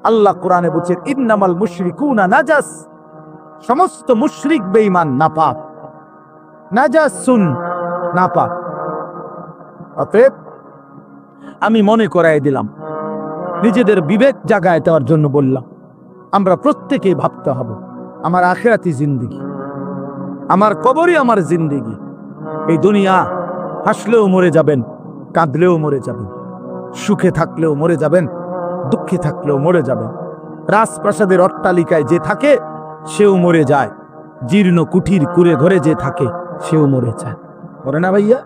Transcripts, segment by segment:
আল্লাহ কোরআনে বলছেন ইন্নামাল মুশরিকুনা নাজাস, সমস্ত মুশরিক বেঈমান নাপাক, নাজাসুন নাপাক। অতএব আমি মনে করাই দিলাম, নিজেদের বিবেক জাগায় দেওয়ার জন্য বললাম, আমরা প্রত্যেকেই ভাবতে হবে আমার আখিরাতি জিন্দেগি, আমার কবরই আমার জিন্দেগি। এই দুনিয়া হাসলেও মরে যাবেন, কাঁদলেও মরে যাবেন, সুখে থাকলেও মরে যাবেন, দুঃখে থাকলেও মরে যাবেন। রাজপ্রাসাদের অট্টালিকায় যে থাকে সেও মরে যায়, জীর্ণ কুঠির কুড়ে ঘরে যে থাকে সেও মরে যায়, মরে না ভাইয়া?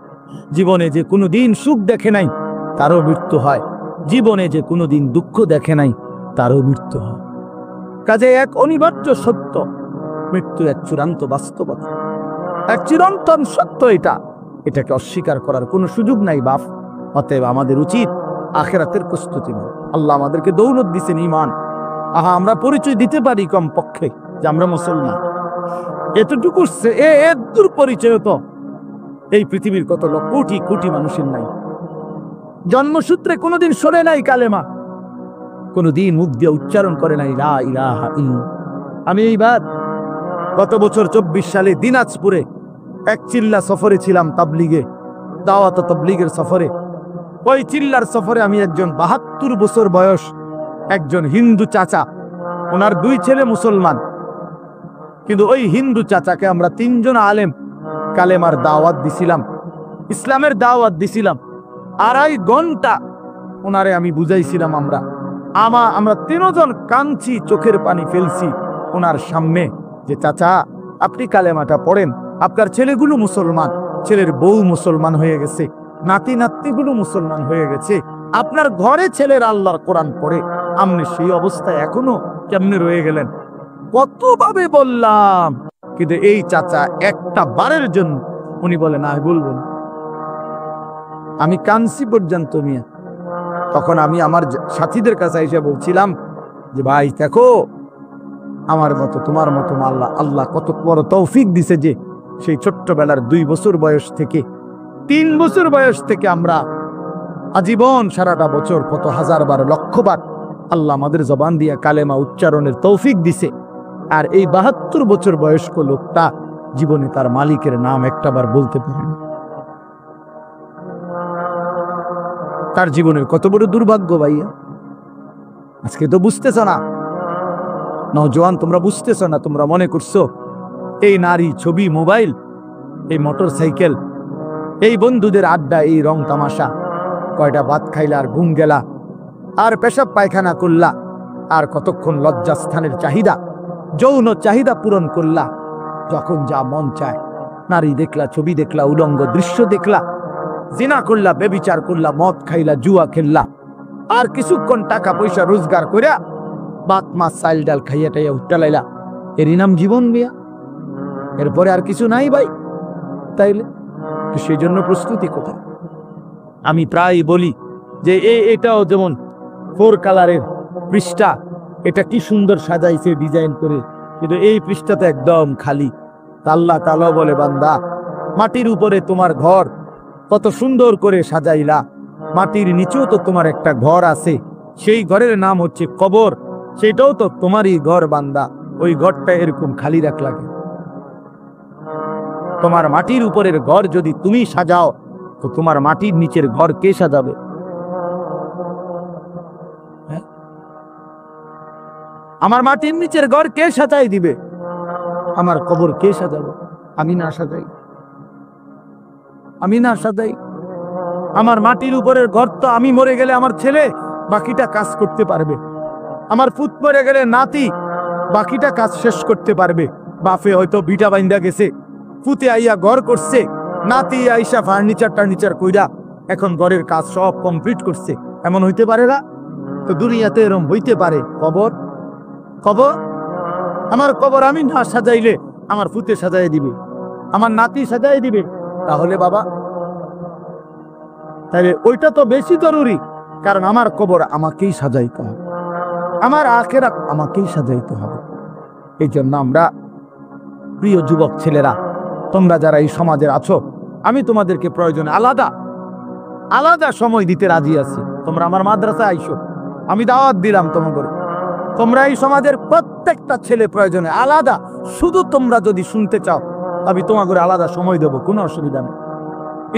জীবনে যে কোনোদিন সুখ দেখে নাই তারও মৃত্যু হয়, জীবনে যে কোনোদিন দুঃখ দেখে নাই তারও মৃত্যু হয়। কাজে এক অনিবার্য সত্য, মৃত্যু এক চূড়ান্ত বাস্তবতা, এক চিরন্তন সত্য। এটাকে অস্বীকার করার কোনো সুযোগ নাই বাপ। অতএব আমাদের উচিত আখিরাতের প্রস্তুতি নেওয়া। আল্লাহ আমাদেরকে দৌলত দিছেন ঈমান। আমরা পরিচয় দিতে পারি কম পক্ষে যে আমরা মুসলমান, এতটুকু এর দূর পরিচয় তো এই পৃথিবীর কত কোটি কোটি মানুষের নাই। জন্মসূত্রে কোনোদিন শোনে নাই কালেমা, কোনোদিন মুখ দিয়ে উচ্চারণ করে নাই লা ইলাহা ইল্লাল্লাহ। আমি এইবার গত বছর 24 সালে দিনাজপুরে এক চিল্লা সফরে ছিলাম, তাবলিগে, দাওয়াত তাবলিগের সফরে। ওই চিল্লার সফরে আমি একজন 72 বছর বয়স একজন হিন্দু চাচা, ওনার 2 ছেলে মুসলমান, কিন্তু ওই হিন্দু চাচাকে আমরা 3 জন আলেম কালেমার দাওয়াত দিছিলাম, ইসলামের দাওয়াত দিছিলাম। 2.5 ঘন্টা ওনারে আমি বুঝাইছিলাম। আমরা 3 জন কাঁদছি, চোখের পানি ফেলছি ওনার সামনে, যে চাচা আপনি কালেমাটা পড়েন, আপনার ছেলেগুলো মুসলমান, ছেলের বউ মুসলমান হয়ে গেছে, নাতি নাতনিগুলো মুসলমান হয়ে গেছে, আপনার ঘরে ছেলের আল্লাহর কোরআন পড়ে, আপনি সেই অবস্থায় এখনো কেমনে রয়ে গেলেন? কতভাবে বললাম, কিন্তু এই চাচা একটা বারের জন্য উনি বলে না বলবো না। আমি কাঁদছি পর্যন্ত মিয়া। তখন আমি আমার সাথীদের কাছে এসে বলছিলাম যে ভাই দেখো, আমার মতো তোমার মতো আল্লাহ কত বড় তৌফিক দিছে যে সেই ছোট্টবেলার 2 বছর বয়স থেকে 3 বছর বয়স থেকে আমরা আজীবন সারাটা বছর কত হাজারবার লক্ষবার আল্লাহ আমাদের জবান দিয়া কালেমা উচ্চারণের তৌফিক দিছে। আর এই 72 বছর বয়স্ক লোকটা জীবনে তার মালিকের নাম একটাবার বলতে পারে না। তার জীবনের কত বড় দুর্ভাগ্য ভাইয়া। আজকে তো বুঝতেছ না, নওজোয়ান তোমরা বুঝতেছ না, তোমরা মনে করছো এই নারী, ছবি, মোবাইল, এই মোটর সাইকেল, এই বন্ধুদের আড্ডা, এই রং তামাশা, কয়টা ভাত খাইলা আর ঘুম গেলা, আর পেশাব পায়খানা করলা, আর কতক্ষণ লজ্জাস্থানের চাহিদা, যৌন চাহিদা পূরণ করলা, যখন যা মন চায় নারী দেখলা, ছবি দেখলা, উলঙ্গ দৃশ্য দেখলা, জিনা করলা, বেবিচার করলা, মদ খাইলা, জুয়া খেললা, আর কিছুক্ষণ টাকা পয়সা রোজগার করিয়া ভাত মাছ চাল ডাল খাইয়া টাইয়া উঠটালাইলা, এরই নাম জীবন মিয়া? এরপরে আর কিছু নাই ভাই। তাইলে সেই জন্য প্রস্তুতি কোথায়? আমি প্রায় বলি যে এটাও যেমন 4 কালারের পৃষ্ঠা, এটা কি সুন্দর সাজাইছে ডিজাইন করে, কিন্তু এই পৃষ্ঠাতে একদম খালি। আল্লাহ তাআলা বলে বান্দা, মাটির উপরে তোমার ঘর কত সুন্দর করে সাজাইলা, মাটির নিচেও তো তোমার একটা ঘর আছে, সেই ঘরের নাম হচ্ছে কবর, সেটাও তো তোমারই ঘর বান্দা, ওই ঘরটা এরকম খালি রাখলা কেন? তোমার মাটির উপরের ঘর যদি তুমি সাজাও, তো তোমার মাটির নিচের ঘর কে সাজাবে? আমার মাটির নিচের ঘর কে সাজাই দিবে? আমার কবর কে সাজাবে? আমি না সাজাই, আমি না সাজাই। আমার মাটির উপরের ঘর তো আমি মরে গেলে আমার ছেলে বাকিটা কাজ করতে পারবে, আমার পুত মরে গেলে নাতি বাকিটা কাজ শেষ করতে পারবে। বাপে হয়তো বিটা বাইন্দা গেছে, পুতে আইয়া ঘর করছে, নাতি আইসা ফার্নিচার টার্নিচার কইরা এখন ঘরের কাজ সব কমপ্লিট করছে। এমন হইতে পারে না? তো দুনিয়াতে এরকম হইতে পারে। কবর, কবর, আমার কবর আমি না সাজাইলে আমার পুতে সাজাই দিবে, আমার নাতি সাজাই দিবে। তাহলে বাবা, তাহলে ওইটা তো বেশি জরুরি, কারণ আমার কবর আমাকেই সাজাইতে হবে, আমার আখিরাত আমাকেই সাজাইতে হবে। এই জন্য আমরা, প্রিয় যুবক ছেলেরা, তোমরা যারা এই সমাজের আছো, আমি তোমাদেরকে প্রয়োজনে আলাদা আলাদা সময় দিতে রাজি আছি। তোমরা আমার মাদ্রাসায় আইসো, আমি দাওয়াত দিলাম তোমাদের, তোমরা এই সমাজের প্রত্যেকটা ছেলে প্রয়োজনে আলাদা, শুধু তোমরা যদি শুনতে চাও আমি তোমাকে আলাদা সময় দেব, কোনো অসুবিধা নেই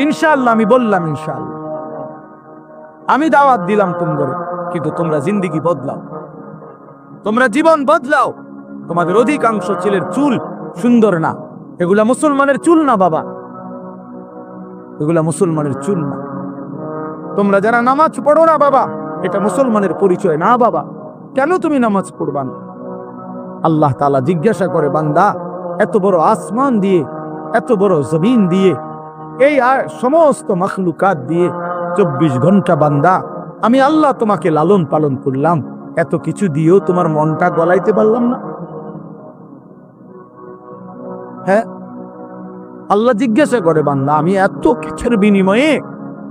ইনশাআল্লাহ। আমি বললাম ইনশাআল্লাহ, আমি দাওয়াত দিলাম তোমাদের, কিন্তু তোমরা জিন্দেগি বদলাও, তোমরা জীবন বদলাও। তোমাদের অধিকাংশ ছেলের চুল সুন্দর না, এগুলা মুসলমানের চুল না বাবা, এগুলা মুসলমানের চুল না। তোমরা যারা নামাজ পড়ো না বাবা, এটা মুসলমানের পরিচয় না বাবা। কেন তুমি নামাজ পড়বা না? আল্লাহ তাআলা জিজ্ঞাসা করে, বান্দা এত বড় আসমান দিয়ে, এত বড় জমিন দিয়ে, এই সমস্ত মাখলুকাত দিয়ে 24 ঘন্টা বান্দা আমি আল্লাহ তোমাকে লালন পালন করলাম, এত কিছু দিয়েও তোমার মনটা গলাইতে পারলাম না? হ্যাঁ, আল্লাহ জিজ্ঞাসা করে, বান্দা আমি এত কিছুর বিনিময়ে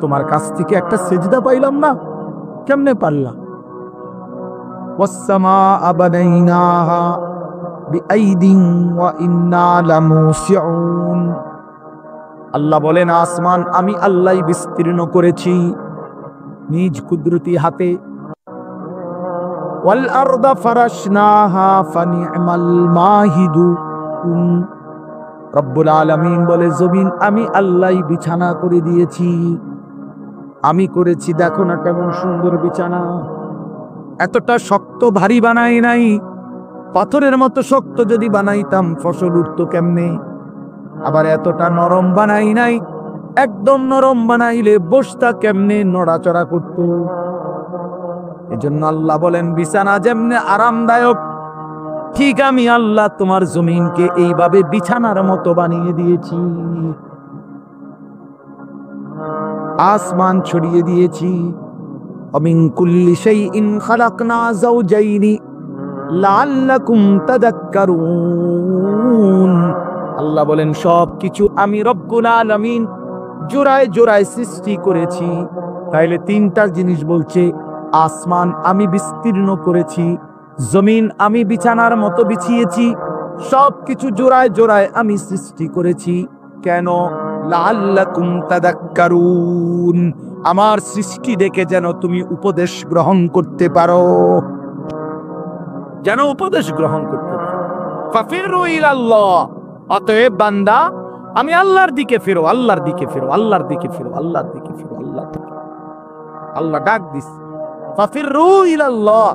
তোমার কাছ থেকে একটা সেজদা পাইলাম না, কেমনে পারলাম? والسماء بنيناها بأيد وإنا لموسعون। আল্লাহ বলেন, আসমান আমি আল্লাহই বিস্তীর্ণ করেছি নিজ কুদরতি হাতে। ওয়াল আরদা ফারাশনাহা ফানি'মাল মাহিদুন। রব্বুল আলামিন বলে, জমিন আমি আল্লাহই বিছানা করে দিয়েছি, আমি করেছি, দেখো না কেমন সুন্দর বিছানা। এতটা শক্ত ভারী বানাই নাই, পাথরের মতো শক্ত যদি বানাইতাম ফসল উঠতো কেমনে? আবার এতটা নরম বানাই নাই, একদম নরম বানাইলে বসতা কেমনে, নড়াচড়া করত। এজন্য আল্লাহ বলেন, বিছানা যেমনে আরামদায়ক, ঠিক আমি আল্লাহ তোমার জমিনকে এইভাবে বিছানার মতো বানিয়ে দিয়েছি, আসমান ছড়িয়ে দিয়েছি। ومن كل شيء خلقنا زوجين لعلكم تذكرون। আল্লাহ বলেন, সব কিছু আমি রব্বুল আলামিন জোড়ায় জোড়ায় সৃষ্টি করেছি। তাইলে তিনটা জিনিস বলছে, আসমান আমি বিস্তীর্ণ করেছি, জমিন আমি বিছানার মতো বিছিয়েছি, সব কিছু জোড়ায় জোড়ায় আমি সৃষ্টি করেছি। কেন? লাআল্লাকুম তাযাক্কারুন, আমার সৃষ্টি দেখে যেন তুমি উপদেশ গ্রহণ করতে পারো, যেন উপদেশ গ্রহণ করতে পারো। ফাফিরু ইলাল্লাহ, অতএব বান্দা আমি আল্লাহর দিকে ফিরো, আল্লাহর দিকে ফিরো, আল্লাহর দিকে ফিরো, আল্লাহর দিকে ফিরো, আল্লাহ। আল্লাহ ডাক দিস, ফাফিরু ইলাল্লাহ,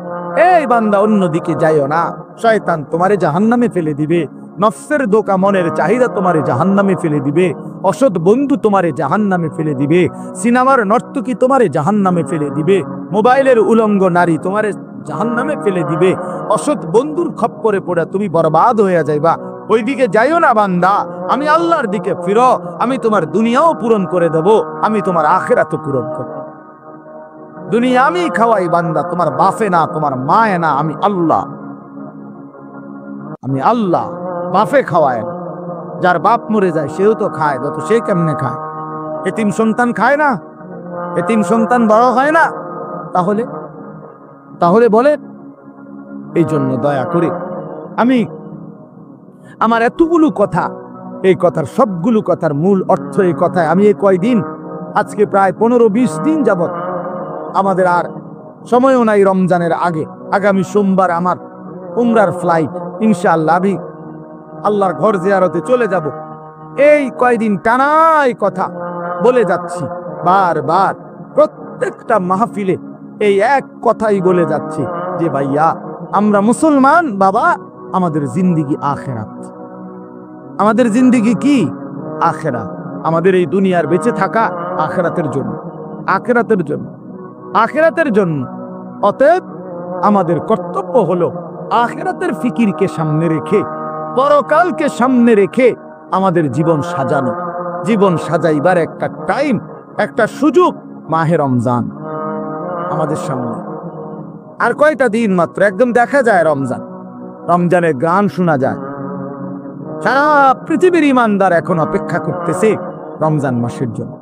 এই বান্দা অন্যদিকে যাইও না, শয়তান তোমারে জাহান্নামে ফেলে দিবে, নফসের ধোঁকা, মনের চাহিদা তোমারে জাহান্নামে ফেলে দিবে, অসৎ বন্ধু তোমারে জাহান্নামে ফেলে দিবে, সিনেমার নর্তকী তোমারে জাহান্নামে ফেলে দিবে, মোবাইলের উলঙ্গ নারী তোমারে জাহান্নামে ফেলে দিবে, অসৎ বন্ধুর খপ্পরে পড়ে তুমি বরবাদ হয়ে যাইবা। ওইদিকে যাইও না বান্দা, আমি আল্লাহর দিকে ফিরো, আমি তোমার দুনিয়াও পূরণ করে দেব, আমি তোমার আখিরাতও পূরণ করব। দুনিয়া আমি খাওয়াই বান্দা, তোমার বাপে না, তোমার মায়ে না, আমি আল্লাহ, আমি আল্লাহ। বাপে খাওয়ায় না, যার বাপ মরে যায় সেও তো খায়, তো সে কেমনে খায়? এতিম সন্তান খায় না? এতিম সন্তান বড় হয় না? তাহলে বলে, এই জন্য দয়া করে আমি আমার এতগুলো কথা, এই কথার সবগুলো কথার মূল অর্থ এই কথায়, আমি এই কয়দিন, আজকে প্রায় 15-20 দিন যাবত, আমাদের আর সময়ও নাই রমজানের আগে, আগামী সোমবার আমার উমরার ফ্লাইট, ইনশাআল্লাহ আমি আল্লাহর ঘর জিয়ারতে চলে যাব। এই কয়দিন টানাই কথা বলে যাচ্ছি, বারবার প্রত্যেকটা মাহফিলে এই এক কথাই বলে যাচ্ছি যে ভাইয়া আমরা মুসলমান বাবা, আমাদের জিন্দেগি আখিরাত, আমাদের জিন্দেগি কি? আখিরাত। আমাদের এই দুনিয়ার বেঁচে থাকা আখিরাতের জন্য, আখিরাতের জন্য, আখিরাতের জন্য। অতএব আমাদের কর্তব্য হলো আখিরাতের ফিকিরকে সামনে রেখে, পরকালকে সামনে রেখে আমাদের জীবন সাজানো। জীবন সাজাইবার একটা টাইম, একটা সুযোগ মাহে রমজান আমাদের সামনে। আর কয়টা দিন মাত্র, একদম দেখা যায় রমজান, রমজানের গান শোনা যায়। সারা পৃথিবীর ইমানদার এখন অপেক্ষা করতেছে রমজান মাসের জন্য,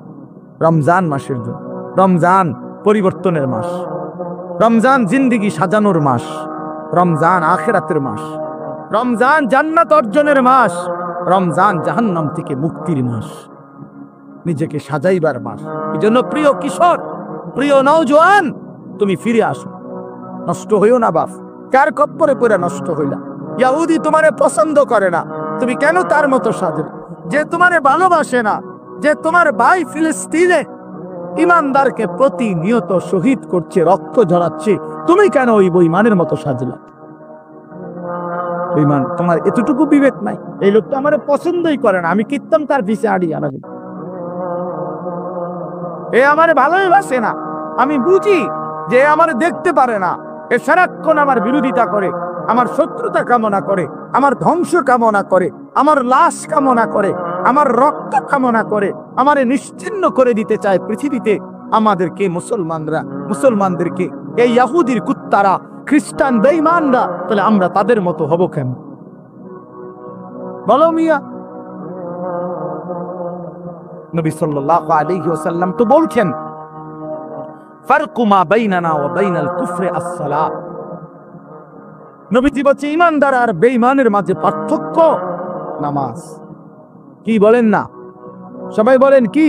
রমজান মাসের জন্য। রমজান পরিবর্তনের মাস, রমজান জিন্দেগি সাজানোর মাস, রমজান আখিরাতের মাস, রমজান জান্নাত অর্জনের মাস, রমজান জাহান্নাম থেকে মুক্তির মাস, নিজেকে সাজাইবার মাস। এই জন্য প্রিয় কিশোর, প্রিয় নওজোয়ান, তুমি ফিরে আসো, নষ্ট হইও না বাপ, কার কপ্পরে পড়ে নষ্ট হইলা? ইহুদি তোমারে পছন্দ করে না, তুমি কেন তার মতো সাজলে? যে তোমারে ভালোবাসে না, যে তোমার ভাই ফিলিস্তিনে ইমানদারকে প্রতিনিয়ত শহীদ করছে, রক্ত ঝরাচ্ছে, তুমি কেন ওই বেঈমানের মতো সাজলা? বেঈমান, তোমার এতটুকু বিবেক নাই? এই লোকটা আমারে পছন্দই করে না, আমি কীর্তন তার পিছে আড়ি আড়াবি, এ আমারে ভালোই বাসে না, আমি বুঝি যে আমারে দেখতে পারে না, এ সারাক্ষণ আমার বিরোধিতা করে, আমার শত্রুতা কামনা করে, আমার ধ্বংস কামনা করে, আমার লাশ কামনা করে, আমার রক্ত কামনা করে, আমারে নিশ্চিহ্ন করে দিতে চায় পৃথিবীতে। আমাদেরকে মুসলমানদেরকে এই ইহুদির কুত্তারা, খ্রিস্টান বেঈমানরা, তাহলে আমরা তাদের মতো হব কেন? বলো মিয়া। নবী সাল্লাল্লাহু আলাইহি ওয়াসাল্লাম তো বলছেন, ফারকু মা বাইনানা ওয়া বাইনাল কুফরি আস-সালাত। নবীজি বলছে ঈমানদার আর বেঈমানের মাঝে পার্থক্য নামাজ। কি বলেন না? সবাই বলেন কি?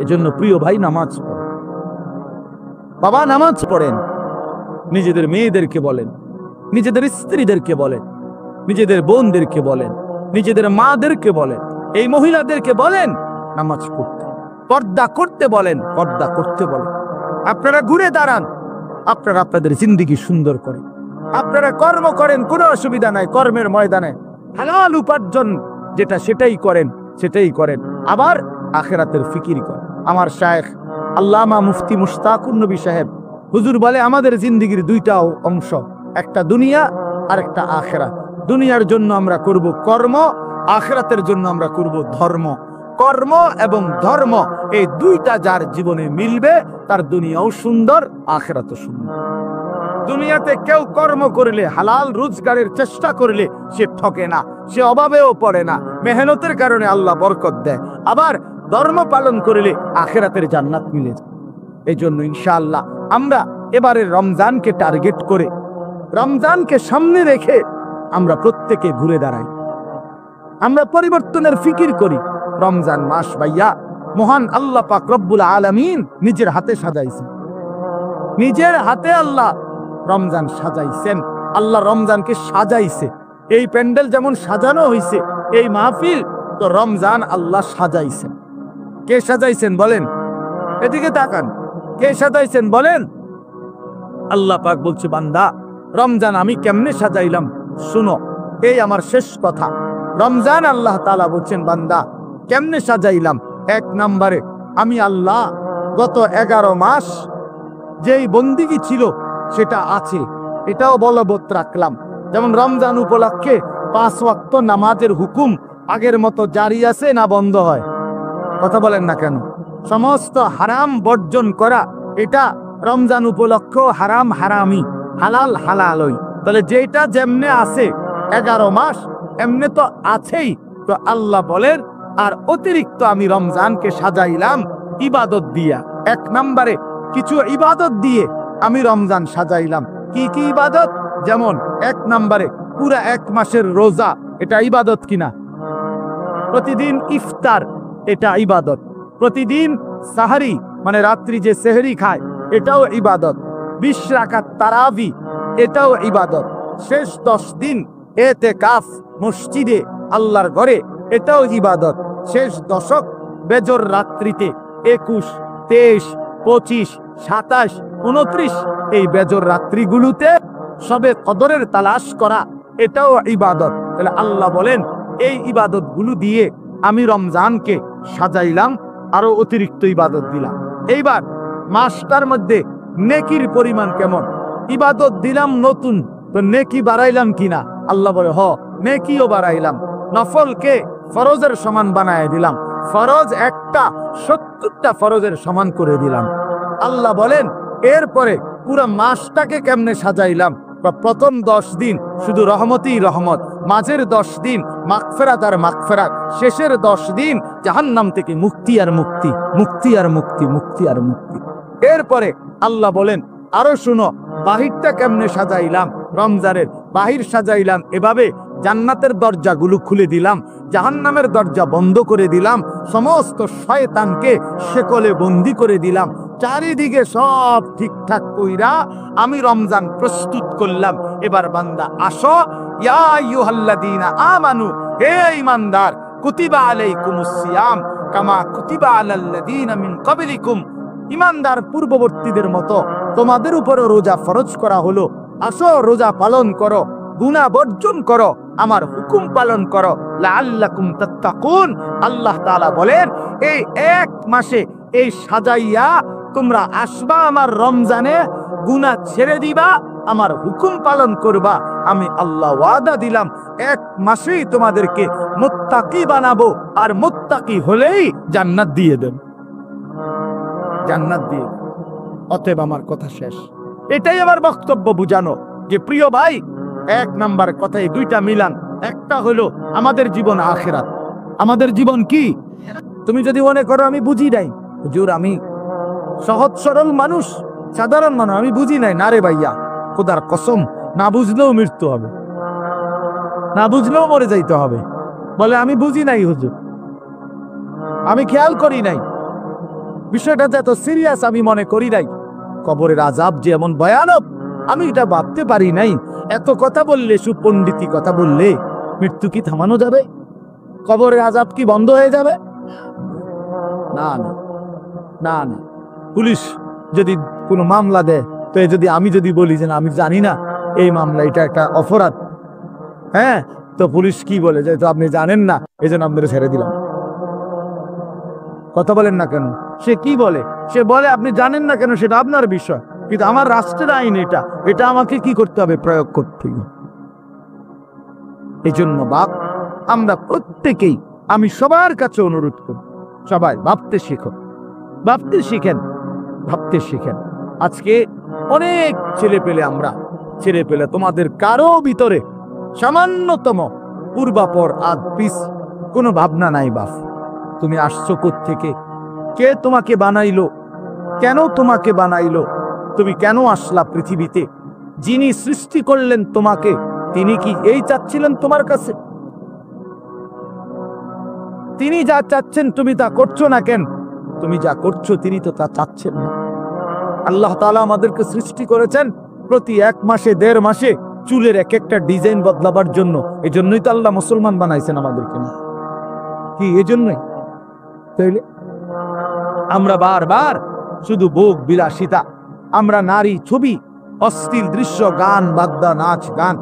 এজন্য প্রিয় ভাই, নামাজ পড়েন। বাবা নামাজ পড়েন। নিজেদের মেয়েদেরকে বলেন, নিজেদের স্ত্রীদেরকে বলেন, নিজেদের বোনদেরকে বলেন, নিজেদের মাদেরকে বলেন, এই মহিলাদেরকে বলেন নামাজ পড়তে, পর্দা করতে বলেন, পর্দা করতে বলেন। আপনারা ঘুরে দাঁড়ান, আপনারা আপনাদের জিন্দেগি সুন্দর করেন, আপনারা কর্ম করেন, কোনো অসুবিধা নাই, কর্মের ময়দানে হালাল উপার্জন যেটা সেটাই করেন, সেটাই করেন, আবার আখিরাতের ফিকির করেন। আমার শায়েখ আল্লামা মুফতি মুশতাকুর নবী সাহেব হুজুর বলে, আমাদের জিন্দেগির দুইটা অংশ, একটা দুনিয়া আর একটা আখিরাত। দুনিয়ার জন্য আমরা করব কর্ম, আখিরাতের জন্য আমরা করব ধর্ম। কর্ম এবং ধর্ম এই দুইটা যার জীবনে মিলবে, তার দুনিয়াও সুন্দর, আখিরাতও সুন্দর। দুনিয়াতে কেউ কর্ম করলে, হালাল রোজগারের চেষ্টা করলে সে ঠকে না, সে অভাবেও পড়ে না, মেহনতের কারণে আল্লাহ বরকত দেয়। আবার ধর্ম পালন করলে আখিরাতের জান্নাত মিলে যায়। এই জন্য ইনশাআল্লাহ আমরা এবারের রমজানকে টার্গেট করে, রমজানকে সামনে রেখে আমরা প্রত্যেকে ঘুরে দাঁড়াই, আমরা পরিবর্তনের ফিকির করি। রমজান মাস ভাইয়া মহান আল্লাহ পাক রব্বুল আলামিন নিজের হাতে সাজাইছেন, নিজের হাতে আল্লাহ রমজান সাজাইছেন। আল্লাহ রমজানকে সাজাইছে। এই প্যান্ডেল যেমন সাজানো হয়েছে, এই মাহফিল তো রমজান আল্লাহ সাজাইছেন। কে সাজাইছেন বলেন? এদিকে তাকান, কে সাজাইছেন বলেন? আল্লাহ পাক বলছে, বান্দা রমজান আমি কেমনে সাজাইলাম শুনো, এই আমার শেষ কথা। রমজান আল্লাহ তাআলা বলছেন, বান্দা কেমনে সাজাইলাম? এক নম্বরে আমি আল্লাহ গত 11 মাস যেই বন্দিগি ছিল সেটা আছে, এটাও বলবৎ রাখলাম। যেমন রমজান উপলক্ষে 5 ওয়াক্ত নামাজের হুকুম আগের মতো জারি আছে না বন্ধ হয়? কথা বলেন না কেন? সমস্ত হারাম বর্জন করা, এটা রমজান উপলক্ষে হারাম হারামি, হালাল হালালই। তাহলে যেটা যেমনে আছে 11 মাস এমনি তো আছেই। তো আল্লাহ বলেন, আর অতিরিক্ত আমি রমজানকে সাজাইলাম ইবাদত দিয়া। এক নম্বরে কিছু ইবাদত দিয়ে আমি রমজান সাজাইলাম। কি কি ইবাদত? যেমন 1 নম্বরে পুরা 1 মাসের রোজা, এটা ইবাদত কিনা? প্রতিদিন ইফতার, এটা ইবাদত। প্রতিদিন সাহারি মানে রাত্রি যে সেহরি খায়, এটাও ইবাদত। 20 রাকাত তারাবি, এটাও ইবাদত। শেষ 10 দিন এতেকাফ মসজিদে আল্লাহর ঘরে, এটাও ইবাদত। শেষ দশক বেজর রাত্রিতে 21, 23, 25, 27, 29 এই বেজর রাত্রিগুলোতে সবে কদরের তালাশ করা, এটাও ইবাদত। তাহলে আল্লাহ বলেন, এই ইবাদত গুলো দিয়ে আমি রমজানকে সাজাইলাম, আরো অতিরিক্ত ইবাদত দিলাম। এইবার মাসটার মধ্যে নেকির পরিমাণ কেমন? ইবাদত দিলাম নতুন, তো নেকি বাড়াইলাম কিনা? আল্লাহ বলে, হ নেকিও বাড়াইলাম। নফলকে ফরজের সমান বানায় দিলাম, ফরজ একটা 70টা ফরজের সমান করে দিলাম। আল্লাহ বলেন, এরপরে পুরো মাসটাকে কেমনে সাজাইলাম? প্রথম 10 দিন শুধু রহমতই রহমত, মাঝের 10 দিন মাগফিরাত আর মাগফিরাত, শেষের 10 দিন জাহান্নাম থেকে মুক্তি আর মুক্তি, মুক্তি আর মুক্তি, মুক্তি আর মুক্তি। এরপরে আল্লাহ বলেন, আরো শুনো, বাহিরটা কেমনে সাজাইলাম? রমজানের বাহির সাজাইলাম এভাবে, জান্নাতের দরজাগুলো খুলে দিলাম, জাহান্নামের দরজা বন্ধ করে দিলাম, সমস্ত শয়তানকে শেকলে বন্দি করে দিলাম। চারিদিকে সব ঠিকঠাক কইরা আমি রমজান প্রস্তুত করলাম। এবার বান্দা আসো, ইয়া আইয়ুহাল্লাযীনা আমানু, হে ঈমানদার, কুতিবা আলাইকুমুস সিয়াম কামা কুতিবা আলাল্লাযীনা মিন ক্বাবলিকুম, ঈমানদার পূর্ববর্তীদের মতো তোমাদের উপরে রোজা ফরজ করা হলো। আসো রোজা পালন করো, গুনাহ বর্জন করো, আমার হুকুম পালন করো, লাআল্লাকুম তাত্তাকুন। আল্লাহ তাআলা বলেন, এই এক মাসে এই সাজাইয়া তোমরা আসবা আমার রমজানে, গুনাহ ছেড়ে দিবা, আমার হুকুম পালন করবা। আমি আল্লাহ ওয়াদা দিলাম এক মাসেই তোমাদেরকে মুত্তাকি বানাবো, আর মুত্তাকি হলেই জান্নাত দিয়ে দেব, জান্নাত দিয়ে। অতএব আমার কথা শেষ, এটাই আমার বক্তব্য বুঝানো যে প্রিয় ভাই, এক নাম্বার কথাই দুইটা মিলান। একটা হলো আমাদের জীবন আখিরাত। আমাদের জীবন কি? তুমি যদি মনে করো আমি বুঝি নাই, হুজুর আমি সহজ সরল মানুষ, সাধারণ মানুষ, আমি বুঝি নাই, না রে ভাইয়া, খোদার কসম, না বুঝলেও মৃত্যু হবে, না বুঝলেও মরে যাইতে হবে। বলে আমি বুঝি নাই হুজুর, আমি খেয়াল করি নাই, বিষয়টা যে এত সিরিয়াস আমি মনে করি নাই, কবরের আযাব যে এমন ভয়ানক আমি এটা ভাবতে পারি নাই। এত কথা বললে, সুপণ্ডিতি কথা বললে মৃত্যু কি থামানো যাবে? কবরের আযাব কি বন্ধ হয়ে যাবে? না না না না। পুলিশ যদি কোনো মামলা দেয়, তো যদি আমি যদি বলি যে না আমি জানি না এই মামলা, এটা একটা অপরাধ, হ্যাঁ, তো পুলিশ কি বলে যে তো আপনি জানেন না, এই জন্য আপনাদের ছেড়ে দিলাম। কথা বলেন না কেন? সে কি বলে? সে বলে আপনি জানেন না কেন সেটা আপনার বিষয়, কিন্তু আমার রাষ্ট্রের আইন এটা, এটা আমাকে কি করতে হবে? প্রয়োগ করতে হবে। এই জন্য বাপ, আমরা প্রত্যেকেই, আমি সবার কাছে অনুরোধ করি, সবাই ভাবতে শিখো, ভাবতে শিখেন, ভাবতে শিখেন। আজকে অনেক ছেলে পেলে, আমরা ছেলে পেলে, তোমাদের কারো ভিতরে সামান্যতম পূর্বাপর আদ পিস কোনো ভাবনা নাই। বাপ, তুমি আসছো কোত্থেকে? কে তোমাকে বানাইলো? কেন তোমাকে বানাইলো? তুমি কেন আসলা পৃথিবীতে? যিনি সৃষ্টি করলেন তোমাকে, তিনি কি এই চাচ্ছিলেন তোমার কাছে? তিনি যা চাচ্ছেন তুমি তা করছো না কেন? তুমি যা করছো তিনি তো তা চাচ্ছেন না। আল্লাহ তাআলা আমাদেরকে সৃষ্টি করেছেন প্রতি 1 মাসে 1.5 মাসে চুলের এক একটা ডিজাইন বদলাবার জন্য। এই জন্যই তো আল্লাহ মুসলমান বানাইছেন আমাদেরকে, কি এই জন্যই? তাইলে আমরা বারবার শুধু ভোগ বিলাসিতা, আমরা নারী ছবি, অশ্লীল দৃশ্য, গান বাদ্যা, নাচ গান,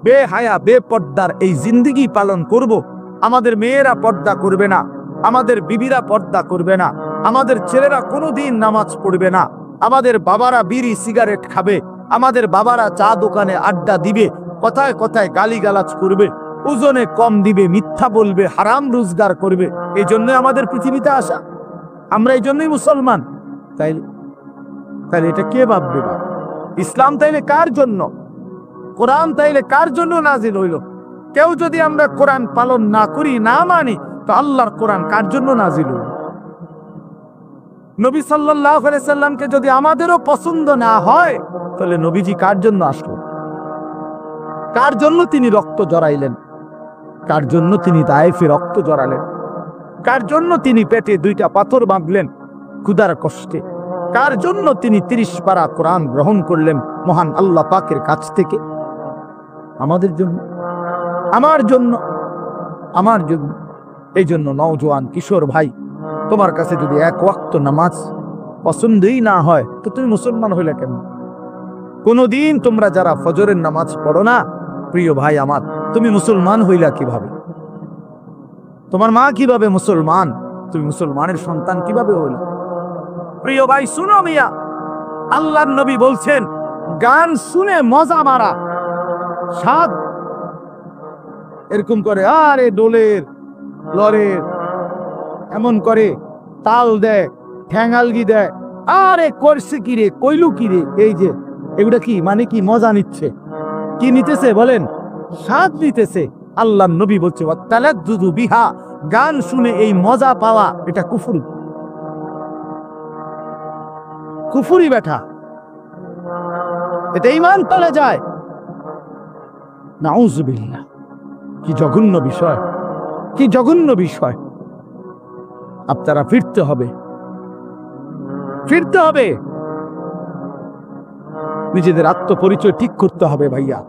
বেহায়া বেপর্দার এই জিন্দেগি পালন করব। আমাদের মেয়েরা পর্দা করবে না, আমাদের বিবিরা পর্দা করবে না, আমাদের ছেলেরা কোনোদিন নামাজ পড়বে না, আমাদের বাবারা বিড়ি সিগারেট খাবে, আমাদের বাবারা চা দোকানে আড্ডা দিবে, কথায় কথায় গালিগালাজ করবে, ওজনে কম দিবে, মিথ্যা বলবে, হারাম রোজগার করবে। এই জন্য আমাদের পৃথিবীতে আসা, আমরা এই জন্যই মুসলমান। তাইলে তাইলে এটা কে ভাববে? ইসলাম তাইলে কার জন্য? কোরআন তাইলে কার জন্য নাজিল হইল? কেউ যদি আমরা কোরআন পালন না করি, না মানি, তো আল্লাহর কোরআন কার জন্য নাজিল হইল? নবী সাল্লাল্লাহু আলাইহি সাল্লামকে যদি আমাদেরও পছন্দ না হয়, তাহলে নবীজি কার জন্য আসলো? কার জন্য তিনি রক্ত জড়াইলেন? কার জন্য তিনি তায়েফে রক্ত জড়ালেন? কার জন্য তিনি পেটে 2টা পাথর বাঁধলেন ক্ষুধার কষ্টে? কার জন্য তিনি 30 পারা কোরআন গ্রহণ করলেন মহান আল্লাহ পাকের কাছ থেকে? আমাদের জন্য, আমার জন্য, আমার জন্য। এই জন্য নওজোয়ান কিশোর ভাই, তোমার কাছে যদি 1 ওয়াক্ত নামাজ পছন্দই না হয়, তো তুমি মুসলমান হইলে কেন? কোনদিন তোমরা যারা ফজরের নামাজ পড়ো না, প্রিয় ভাই আমার, তুমি মুসলমান হইলা কিভাবে? তোমার মা কিভাবে মুসলমান? তুমি মুসলমানের সন্তান কিভাবে হইলা? প্রিয় ভাই শুনো মিয়া, আল্লাহর নবী বলছেন, গান শুনে মজা মারা, সাদ এরকম করে, আরে ডোলের লরের এমন করে তাল দেয়, ঠ্যাঙ্গালগি দেয়, আরে করছে কি রে, কইলু কি রে, এই যে এগুলা কি মানে? কি মজা নিচ্ছে? কি নিতেছে বলেন? স্বাদ নিতেছে। আল্লাহর নবী বলছে, ওয়াতালাদ্দুদু বিহা, গান শুনে এই মজা পাওয়া, এটা কুফরি, কুফরি বেটা, এটা ঈমান তলে যায়। নাউযুবিল্লাহ, কি জঘন্য বিষয়, কি জঘন্য বিষয়। আপনারা ফিরতে হবে, ফিরতে হবে, নিজেদের আত্মপরিচয় ঠিক করতে হবে ভাইয়া।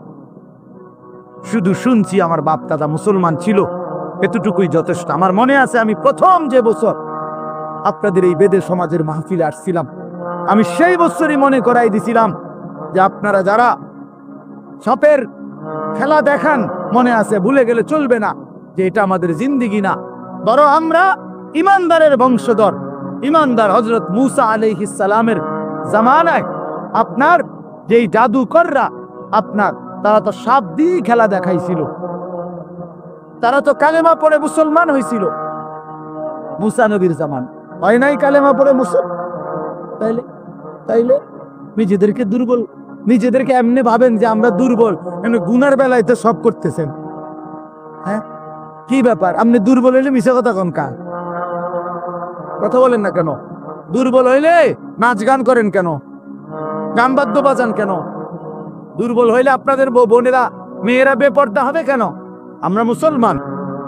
শুধু শুনছি আমার বাপ দাদা মুসলমান ছিল, এতটুকুই যথেষ্ট। আমার মনে আছে আমি প্রথম যে বছর আপনাদের এই বেদে সমাজের মাহফিলে আসছিলাম, আমি সেই বছরই মনে করাই দিছিলাম যে আপনারা যারা সাপের খেলা দেখান, মনে আছে, ভুলে গেলে চলবে না যে এটা আমাদের জিন্দিগি না, বরং আমরা ইমানদারের বংশধর। ইমানদার হযরত মূসা আলাইহিস সালামের জামানায় আপনার যেই জাদুকররা তারা তো সাপ দিয়ে খেলা দেখাইছিল, তারা তো কালেমা পড়ে মুসলমান হয়েছিল মূসা নবীর জামান, হয় নাই কালেমা পড়ে মুসলমান? তাইলে নিজেদেরকে দুর্বল, নিজেদেরকে এমনি ভাবেন যে আমরা দুর্বল, এমনি গুনার বেলায় তো সব করতেছেন। হ্যাঁ, কি ব্যাপার? আপনি দুর্বল হইলে মিশা কথা কোন কার কথা বলেন না কেন? দুর্বল হইলে নাচ গান করেন কেন? গান বাদ্য বাজান কেন? দুর্বল হইলে আপনাদের বোনেরা মেয়েরা বেপর্দা হবে কেন? আমরা মুসলমান,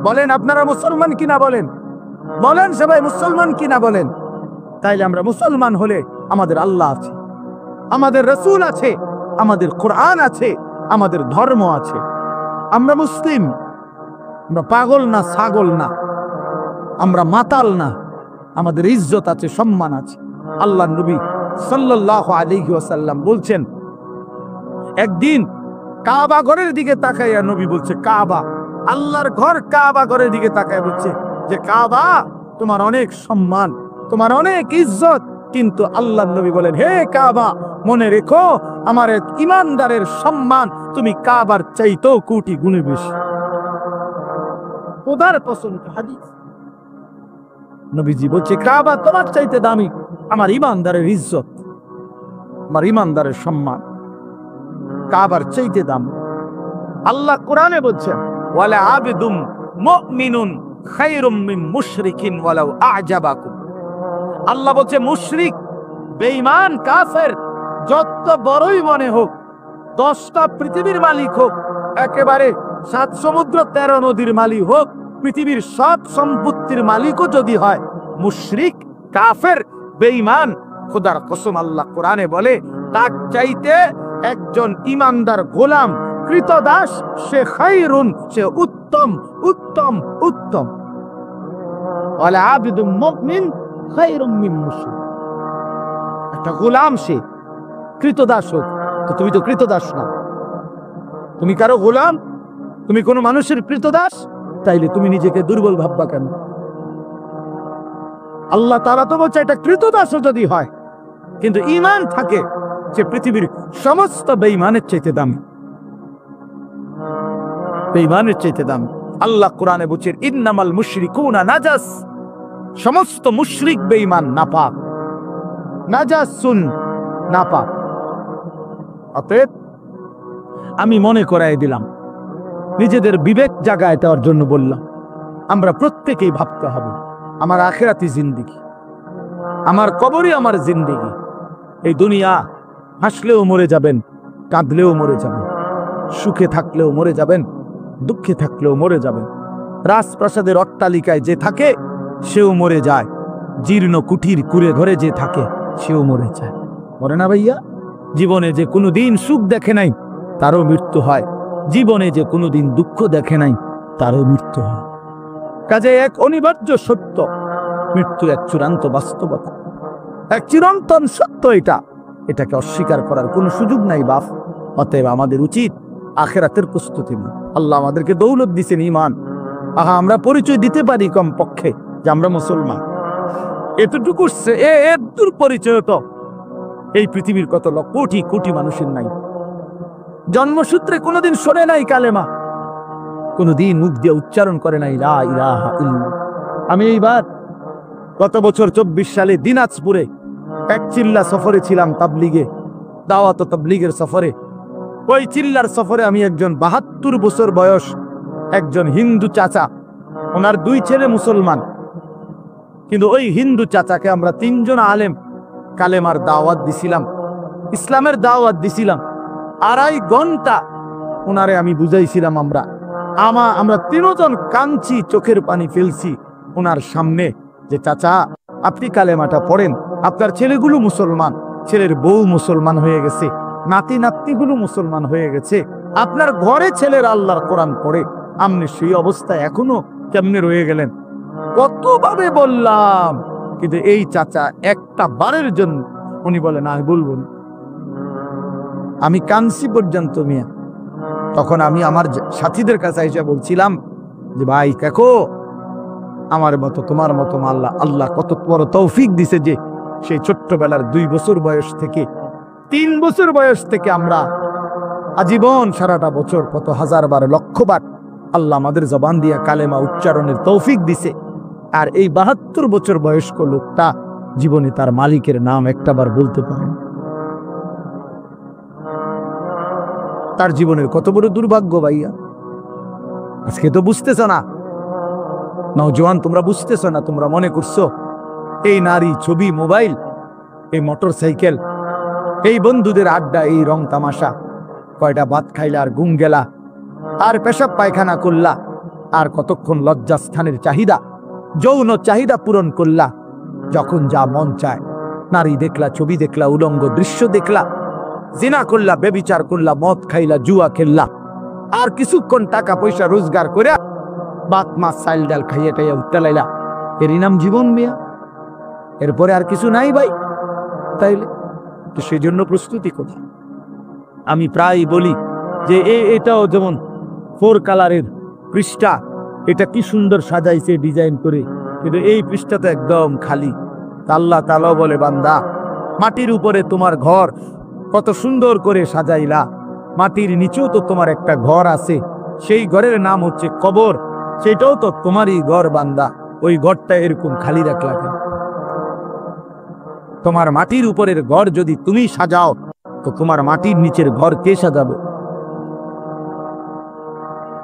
বলেন আপনারা মুসলমান কিনা বলেন, বলেন সবাই মুসলমান কিনা বলেন। তাইলে আমরা মুসলমান হলে আমাদের আল্লাহ আছে, আমাদের রসুল আছে, আমাদের কোরআন আছে, আমাদের ধর্ম আছে। আমরা মুসলিম, আমরা পাগল না, ছাগল না, আমরা মাতাল না, আমাদের ইজ্জত আছে, সম্মান আছে। আল্লাহ নবী সাল্লাল্লাহু আলাইহি ওয়াসাল্লাম বলছেন, একদিন কাবা ঘরের দিকে তাকাইয়া নবী বলছে, কাবা, আল্লাহর ঘর কাবা ঘরের দিকে তাকাইয়া বলছে যে কাবা, তোমার অনেক সম্মান, তোমার অনেক ইজ্জত, কিন্তু আল্লাহ নবী বলেন, হে কাবা, মনে রেখো আমার ইমানদারের সম্মান তুমি কাবার চাইতেও কোটি গুণে বেশি। খোদার কসম, হাদিস নবীজি বলছে, কাবা তোমার চাইতে দামি, আমার ইমানদারের ইজ্জত, আমার ইমানদারের সম্মান কাবার চাইতে দাম। আল্লাহ কোরআনে বলছেন, ওয়ালা আবদুম মুমিনুন খায়রুম মিন মুশরিকিন ওয়ালাউ আ'জাবাকুম। আল্লাহ বলছে, মুশরিক, বেঈমান, কাফের যত বড়ই মনে হোক, 10টা পৃথিবীর মালিক হোক, একেবারে 7 সমুদ্র 13 নদীর মালিক হোক, পৃথিবীর সব সম্পত্তির মালিকও যদি হয়, মুশরিক, কাফের, বেঈমান, খোদার কসম আল্লাহ কোরআনে বলে তার চাইতে একজন ইমানদার গোলাম, কৃতদাস, সে খায়রুন, সে উত্তম, উত্তম, উত্তম। ওয়ালা আবদুম মুমিন খায়রুম মিন মুশরিক। একটা গোলাম সে কৃতদাস হোক, তো তুমি তো কৃতদাস না, তুমি কারো গোলাম, তুমি কোন মানুষের কৃতদাস, তাইলে তুমি নিজেকে দুর্বল ভাববা কেন? আল্লাহ তাআলা তো বলছে এটা কৃতদাসও যদি হয়, কিন্তু ঈমান থাকে, যে পৃথিবীর সমস্ত বেঈমানের চাইতে দামি, বেঈমানের চাইতে দামি। আল্লাহ কোরআনে বলছেন, ইন্নামাল মুশরিকুনা নাজাস, সমস্ত মুশরিক বেঈমান নাপাক, নাজাসুন, নাপাক। অতএব আমি মনে করাই দিলাম, নিজেদের বিবেক জাগায় দেওয়ার জন্য বললাম, আমরা প্রত্যেকেই ভাবতে হবে আমার আখিরাতি জিন্দেগি, আমার কবরই আমার জিন্দেগি। এই দুনিয়া হাসলেও মরে যাবেন, কাঁদলেও মরে যাবেন, সুখে থাকলেও মরে যাবেন, দুঃখে থাকলেও মরে যাবেন। রাজপ্রাসাদের অট্টালিকায় যে থাকে সেও মরে যায়, জীর্ণ কুঠির কুড়ে ঘরে যে থাকে সেও মরে যায়, মরে না ভাইয়া? জীবনে যে কোনোদিন সুখ দেখে নাই তারও মৃত্যু হয়, জীবনে যে কোনোদিন দুঃখ দেখে নাই তারও মৃত্যু হয়। কাজে এক অনিবার্য সত্য, মৃত্যু এক চূড়ান্ত বাস্তবতা, এক চিরন্তন সত্য। এটাকে অস্বীকার করার কোনো সুযোগ নাই বাপ। অতএব আমাদের উচিত আখিরাতের প্রস্তুতি নিই। আল্লাহ আমাদেরকে দৌলত দিয়েছেন ঈমান, আমরা পরিচয় দিতে পারি কম পক্ষে যে আমরা মুসলমান, এতটুকু এর পরিচয় তো এই পৃথিবীর কত কোটি কোটি মানুষের নাই। জন্মসূত্রে কোনোদিন শোনে নাই কালেমা, কোনোদিন মুখ দিয়ে উচ্চারণ করে নাই লা ইলাহা ইল্লাল্লাহ। আমি এইবার গত বছর 24 সালে দিনাজপুরে এক চিল্লা সফরে ছিলাম, তাবলিগে, দাওয়াত ও তাবলিগের সফরে। ওই চিল্লার সফরে আমি একজন 72 বছর বয়স একজন হিন্দু চাচা, ওনার 2 ছেলে মুসলমান, কিন্তু ওই হিন্দু চাচাকে আমরা 3 জন আলেম কালেমার দাওয়াত দিছিলাম, ইসলামের দাওয়াত দিছিলাম। 2.5 ঘন্টা ওনারে আমি বুঝাইছিলাম। আমরা 3 জন কাঁদছি, চোখের পানি ফেলছি ওনার সামনে, যে চাচা আপনি কালেমাটা পড়েন, আপনার ছেলেগুলো মুসলমান, ছেলের বউ মুসলমান হয়ে গেছে, নাতি নাতনিগুলো মুসলমান হয়ে গেছে, আপনার ঘরে ছেলের আল্লাহর কোরআন পড়ে, আপনি সেই অবস্থায় এখনো কেমনে রয়ে গেলেন? কতভাবে বললাম, কিন্তু এই চাচা একটা বারের জন্য উনি বলে না আমি বলবো না। আমি কানসি পর্যন্ত মিয়া। তখন আমি আমার সাথীদের কাছে এসে বলছিলাম যে ভাই দেখো, আমার মতো তোমার মতো আল্লাহ কত বড় তৌফিক দিছে যে সেই ছোট্টবেলার 2 বছর বয়স থেকে 3 বছর বয়স থেকে আমরা আজীবন সারাটা বছর কত হাজারবার লক্ষবার আল্লাহ আমাদের জবান দিয়া কালেমা উচ্চারণের তৌফিক দিছে। আর এই 72 বছর বয়স্ক লোকটা জীবনে তার মালিকের নাম একটাবার বলতে পারে। তার জীবনের কত বড় দুর্ভাগ্য ভাইয়া। আজকে তো বুঝতেছ না, নওজোয়ান তোমরা বুঝতেছ না, তোমরা মনে করছো এই নারী, ছবি, মোবাইল, এই মোটর সাইকেল, এই বন্ধুদের আড্ডা, এই রং তামাশা, কয়টা ভাত খাইলা আর ঘুম গেলা, আর পেশাব পায়খানা করলা, আর কতক্ষণ লজ্জাস্থানের চাহিদা, যৌন চাহিদা পূরণ করলা, যখন যা মন চায় নারী দেখলা, ছবি দেখলা, উলঙ্গ দৃশ্য দেখলা, জিনা করলা, বেবিচার করলা, মদ খাইলা, জুয়া খেললা, আর কিছুক্ষণ টাকা পয়সা রোজগার করে ভাত মাছ চাল ডাল খাইয়া টাইয়া উঠতে, এরই নাম জীবন মিয়া? এরপরে আর কিছু নাই ভাই। তাইলে তো সেই জন্য প্রস্তুতি কোথায়? আমি প্রায় বলি যে এটাও যেমন 4 কালারের পৃষ্ঠা, এটা কি সুন্দর সাজাইছে ডিজাইন করে, কিন্তু এই পৃষ্ঠাটা একদম খালি। আল্লাহ তাআলা বলে বান্দা, মাটির উপরে তোমার ঘর কত সুন্দর করে সাজাইলা, মাটির নিচেও তো তোমার একটা ঘর আছে, সেই ঘরের নাম হচ্ছে কবর, সেটাও তো তোমারই ঘর বান্দা, ওই ঘরটা এরকম খালি রাখলা কেন? তোমার মাটির উপরের ঘর যদি তুমি সাজাও, তো তোমার মাটির নিচের ঘর কে সাজাবে?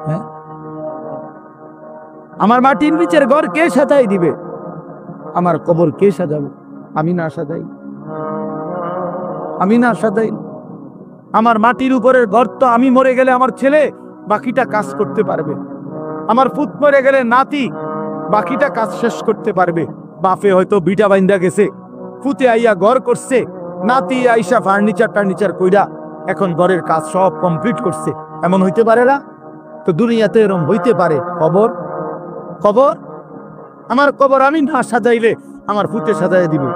হ্যাঁ, আমার মাটির নিচের ঘর কে সাজাই দিবে? আমার কবর কে সাজাবে? আমি না সাজাই, আমি না সাজাই। আমার মাটির উপরের ঘর তো আমি মরে গেলে আমার ছেলে বাকিটা কাজ করতে পারবে, আমার পুত মরে গেলে নাতি বাকিটা কাজ শেষ করতে পারবে। বাপে হয়তো বিটা বাইন্দা গেছে, পুতে আইয়া ঘর করছে, নাতি আইসা ফার্নিচার কইরা এখন ঘরের কাজ সব কমপ্লিট করছে। এমন হইতে পারে না? তো দুনিয়াতে এরকম হইতে পারে। কবর, কবর, আমার কবর আমি না সাজাইলে আমার পুতে সাজাই দিবে,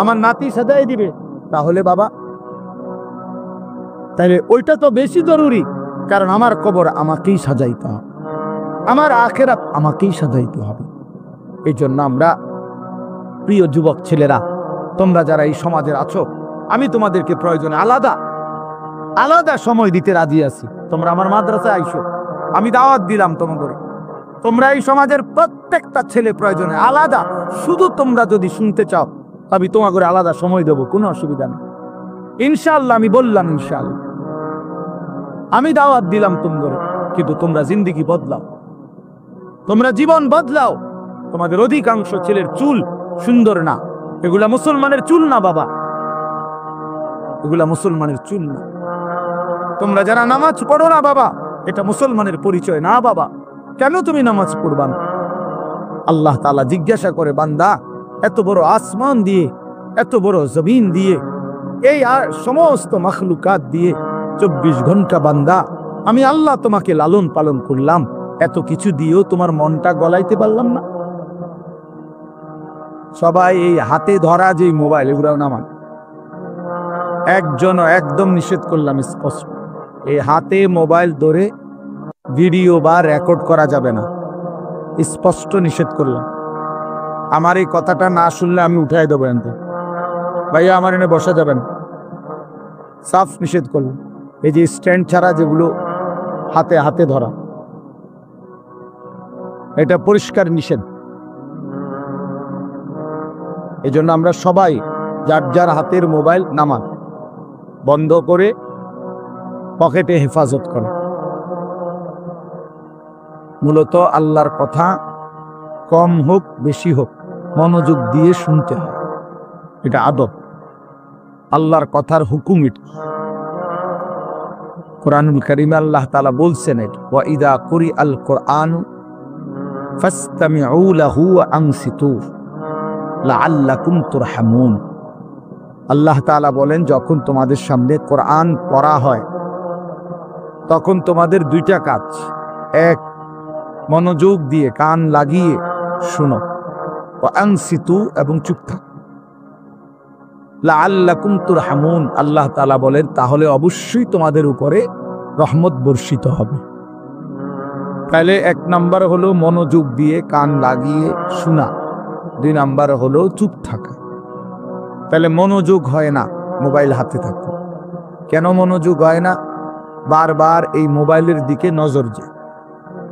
আমার নাতি সাজাই দিবে। তাহলে বাবা, তাহলে ওইটা তো বেশি জরুরি, কারণ আমার কবর আমাকেই সাজাইতে হবে, আমার আখিরাত আমাকেই সাজাইতে হবে। এই জন্য আমরা, প্রিয় যুবক ছেলেরা, তোমরা যারা এই সমাজের আছো, আমি তোমাদেরকে প্রয়োজনে আলাদা আলাদা সময় দিতে রাজি আছি। তোমরা আমার মাদ্রাসায় আইসো, আমি দাওয়াত দিলাম তোমাদের। তোমরা এই সমাজের প্রত্যেকটা ছেলে প্রয়োজনে আলাদা, শুধু তোমরা যদি শুনতে চাও আমি তোমাদের আলাদা সময় দেবো, কোনো অসুবিধা নেই ইনশাআল্লাহ। আমি বললাম ইনশাআল্লাহ, আমি দাওয়াত দিলাম তোমাদের, কিন্তু তোমরা জিন্দেগি বদলাও, তোমরা জীবন বদলাও। তোমাদের অধিকাংশ ছেলের চুল সুন্দর না, এগুলা মুসলমানের চুল না বাবা, এগুলা মুসলমানের চুল না। তোমরা যারা নামাজ পড়ো না বাবা, এটা মুসলমানের পরিচয় না বাবা। কেন তুমি নামাজ পড়বা না? আল্লাহ তাআলা জিজ্ঞাসা করে, বান্দা এত বড় আসমান দিয়ে, এত বড় জমিন দিয়ে, এই সমস্ত মাখলুকাত দিয়ে 24 ঘন্টা বান্দা আমি আল্লাহ তোমাকে লালন পালন করলাম, এত কিছু দিয়েও তোমার মনটা গলাইতে পারলাম না? সবাই এই হাতে ধরা যে মোবাইল, এগুলো নামান, একজন একদম নিষেধ করলাম স্পষ্ট, এই হাতে মোবাইল ধরে ভিডিও বা রেকর্ড করা যাবে না, স্পষ্ট নিষেধ করলাম। আমার এই কথাটা না শুনলে আমি উঠাই দেবো এনতে, ভাইয়া আমার এনে বসা যাবে না, সাফ নিষেধ করলাম। এই যে স্ট্যান্ড ছাড়া যেগুলো হাতে হাতে ধরা, এটা পরিষ্কার নিষেধ। এই জন্য আমরা সবাই যার যার হাতের মোবাইল নামান, বন্ধ করে পকেটে হেফাজত করে। মূলত আল্লাহর কথা কম হোক বেশি হোক মনোযোগ দিয়ে শুনতে হয়, এটা আদব, আল্লাহর কথার হুকুম এটা। কোরআনুল কারীমে আল্লাহ তাআলা বলছেন, ওয়া ইযা কুরিআল কুরআনু ফাসতামিউ লাহু ওয়া আনসিতু লাআল্লাকুম তুরহামুন। আল্লাহ তাআলা বলেন, যখন তোমাদের সামনে কোরআন পড়া হয় তখন তোমাদের দুইটা কাজ। এক, মনোযোগ দিয়ে কান লাগিয়ে শুনো, আনসিতু, এবং চুপ থাক। লাআল্লাকুম তুরহামুন, আল্লাহ তাআলা বলেন তাহলে অবশ্যই তোমাদের উপরে রহমত বর্ষিত হবে। তাহলে এক নাম্বার হলো মনোযোগ দিয়ে কান লাগিয়ে শোনা, দুই নাম্বার হলো চুপ থাকা। তাহলে মনোযোগ হয় না মোবাইল হাতে থাকতে। কেন মনোযোগ হয় না? বারবার এই মোবাইলের দিকে নজর যায়।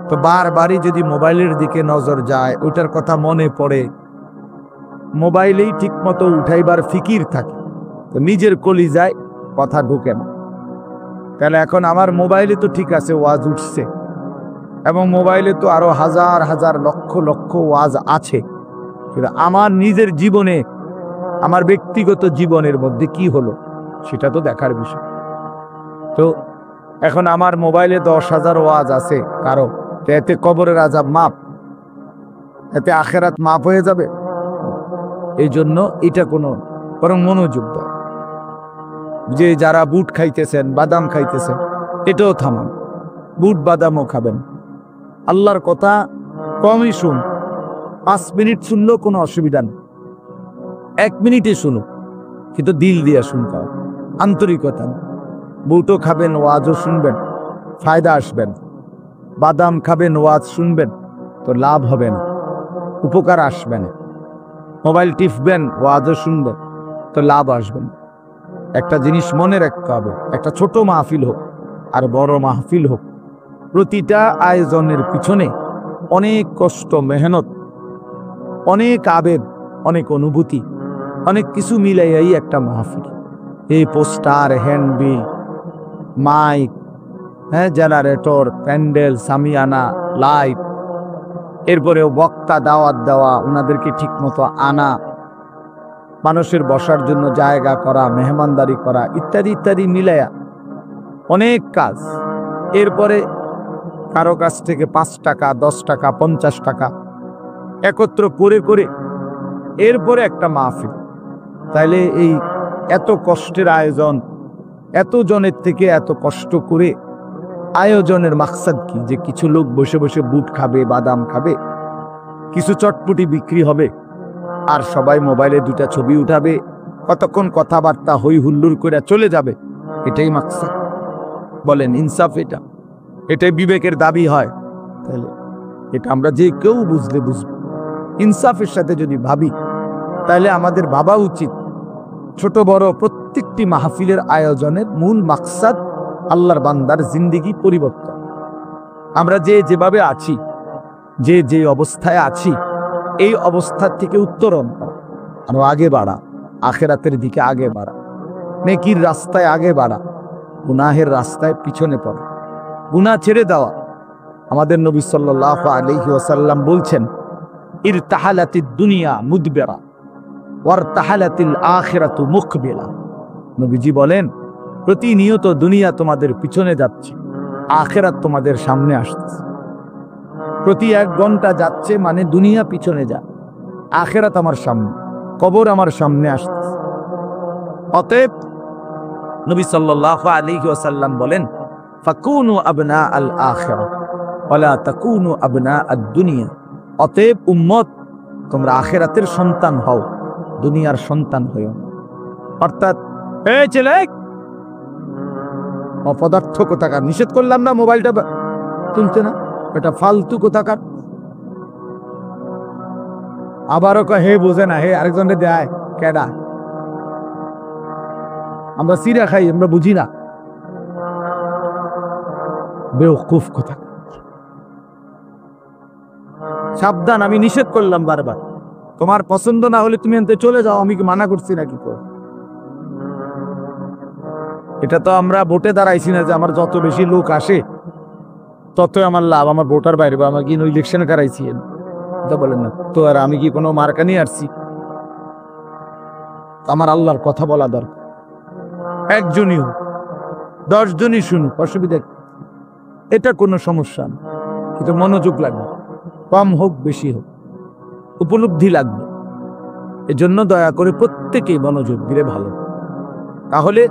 তো বারবারই যদি মোবাইলের দিকে নজর যায়, ওইটার কথা মনে পড়ে, মোবাইলেই ঠিক মতো উঠাইবার ফিকির থাকে, তো নিজের কলিজায় কথা ঢুকে না। তাহলে এখন আমার মোবাইলে তো ঠিক আছে ওয়াজ উঠছে, এবং মোবাইলে তো আরো হাজার হাজার লক্ষ লক্ষ ওয়াজ আছে, কিন্তু আমার নিজের জীবনে, আমার ব্যক্তিগত জীবনের মধ্যে কি হলো সেটা তো দেখার বিষয়। তো এখন আমার মোবাইলে 10,000 ওয়াজ আছে কারো, তো এতে কবরের আযাব মাপ, এতে আখিরাত মাপ হয়ে যাবে? এই জন্য এটা কোনো, বরং মনোযোগ দাও। যে যারা বুট খাইতেছেন, বাদাম খাইতেছেন, এটাও থামান, বুট বাদামও খাবেন। আল্লাহর কথা কমই শুন, 5 মিনিট শুনলেও কোনো অসুবিধা নেই, 1 মিনিটে শুনুন, কিন্তু দিল দিয়ে শুনতে হবে, আন্তরিকতা। বুটও খাবেন, ওয়াজও শুনবেন, ফায়দা আসবেন। বাদাম খাবেন, ওয়াজ শুনবেন, তো লাভ হবে না, উপকার আসবে না। মোবাইল টিপবেন, ওয়াজও শুনবেন, তো লাভ আসবে না। একটা জিনিস মনে রাখতে হবে, একটা ছোট মাহফিল হোক আর বড় মাহফিল হোক, প্রতিটা আয়োজনের পিছনে অনেক কষ্ট, মেহনত, অনেক আবেগ, অনেক অনুভূতি, অনেক কিছু মিলাইয়াই একটা মাহফিল। এই poster, handbill, mic, generator, pandal, সামিয়ানা, লাইট, এরপরেও বক্তা দাওয়াত দেওয়া, ওনাদেরকে ঠিক মতো আনা, মানুষের বসার জন্য জায়গা করা, মেহমানদারি করা, ইত্যাদি ইত্যাদি মিলাইয়া অনেক কাজ। এরপরে কারো কাছ থেকে 5 টাকা, 10 টাকা, 50 টাকা একত্র করে এরপরে একটা মাহফিল। তাইলে এই এত কষ্টের আয়োজন, এত জনের থেকে এত কষ্ট করে আয়োজনের মাকসাদ কি? যে কিছু লোক বসে বসে বুট খাবে, বাদাম খাবে, কিছু চটপটি বিক্রি হবে, আর সবাই মোবাইলে 2টা ছবি উঠাবে, কতক্ষণ কথাবার্তা হই হুল্লোড় করে চলে যাবে, এটাই মাকসাদ? বলেন ইনসাফ এটা? এটাই বিবেকের দাবি হয়? তাহলে এটা আমরা যে কেউ বুঝলে বুঝবো। ইনসাফের সাথে যদি ভাবি, তাহলে আমাদের ভাবা উচিত ছোট বড় প্রত্যেকটি মাহফিলের আয়োজনের মূল মাকসাদ আল্লাহর বান্দার জিন্দেগি পরিবর্তন। আমরা যে যেভাবে আছি, যে অবস্থায় আছি, এই অবস্থা থেকে উত্তরণ করা, আরো আগে বাড়া, আখিরাতের দিকে আগে বাড়া, নেকির রাস্তায় আগে বাড়া, গুনাহের রাস্তায় পিছনে পড়া, গুনাহ ছেড়ে দেওয়া। আমাদের নবী সাল্লাল্লাহু আলাইহি ওয়াসাল্লাম বলছেন, ইরতাহালাতিদ দুনিয়া মুদবিরা ওয়ারতাহালাতিল আখিরাতু মুকবিলা। নবীজি বলেন, প্রতিনিয়ত দুনিয়া তোমাদের পিছনে যাচ্ছে, আখিরাত তোমাদের সামনে আসছে। প্রতি 1 ঘন্টা যাচ্ছে মানে দুনিয়া পিছনে যায়, আখিরাত আমার সামনে, কবর আমার সামনে আসছে। অতএব নবী সাল্লাল্লাহু আলাইহি ওয়াসাল্লাম বলেন, ফাকুনু আবনা আল আখিরা ওয়ালা তাকুনু আবনা আদ দুনিয়া। অতএব উম্মত, তোমরা আখিরাতের সন্তান হও, দুনিয়ার সন্তান হইও। অর্থাৎ এই ছেলে, অপদার্থ কোথাকার, নিষেধ করলাম না মোবাইলটা তুলতে না, এটা ফালতু কোথাকার। আবারও হে বুঝে না, হে আরেকজনে দেয় কেডা? আমরা সিরা খাই, আমরা বুঝি না, বেওকুফ কোথাকার। সাবধান, আমি নিষেধ করলাম বারবার, তোমার পছন্দ না হলে তুমি এনতে চলে যাও, আমি কি মানা করছি নাকি? এটা তো আমরা ভোটে দাঁড়াইছি না যে আমার যত বেশি লোক আসে ততই আমার লাভ, আমার ভোটার বাইরে, বা আমার কি ইলেকশনে কারাইছি এটা বলেন না তো। আর আমি কি কোনো মার্কা নিয়ে আসছি? আমার আল্লাহর কথা বলা দরকার। 1 জনই হোক, 10 জনই শুনুক, অসুবিধা, এটা কোনো সমস্যা না, কিন্তু মনোযোগ লাগবে, কম হোক বেশি হোক, উপলব্ধি লাগবে। এজন্য দয়া করে প্রত্যেকেই মনোযোগ দিলে ভালো। তাহলে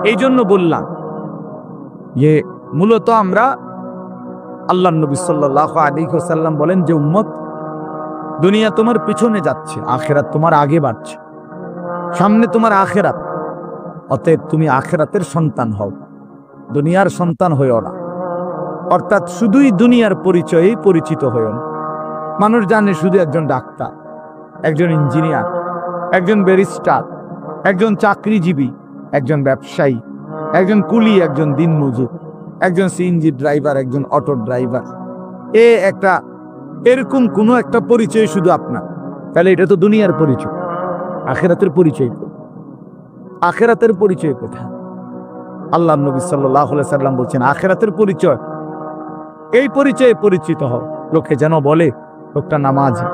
এই জন্য বললাম যে মূলত আমরা আল্লাহ নবী সাল্লাল্লাহু আলাইহি ওয়াসাল্লাম বলেন যে উম্মত, দুনিয়া তোমার পিছনে যাচ্ছে, আখিরাত তোমার আগে বাড়ছে, সামনে তোমার আখিরাত। অতএব তুমি আখিরাতের সন্তান হও, দুনিয়ার সন্তান হইও না। অর্থাৎ শুধুই দুনিয়ার পরিচয়েই পরিচিত হইও না। মানুষ জানে শুধু একজন ডাক্তার, একজন ইঞ্জিনিয়ার, একজন ব্যারিস্টার, একজন চাকরিজীবী, একজন ব্যবসায়ী, একজন কুলি, একজন দিনমজুর, একজন সিএনজি ড্রাইভার, একজন অটো ড্রাইভার। এরকম কোনো একটা পরিচয় শুধু আপনার, তাহলে এটা তো দুনিয়ার পরিচয়। আখিরাতের পরিচয়, আখিরাতের পরিচয় কোথায়? আল্লাহ নবী সাল্লাল্লাহু আলাইহি সাল্লাম বলছেন আখিরাতের পরিচয় এই পরিচয়ে পরিচিত হও, লোকে যেন বলে লোকটা নামাজি,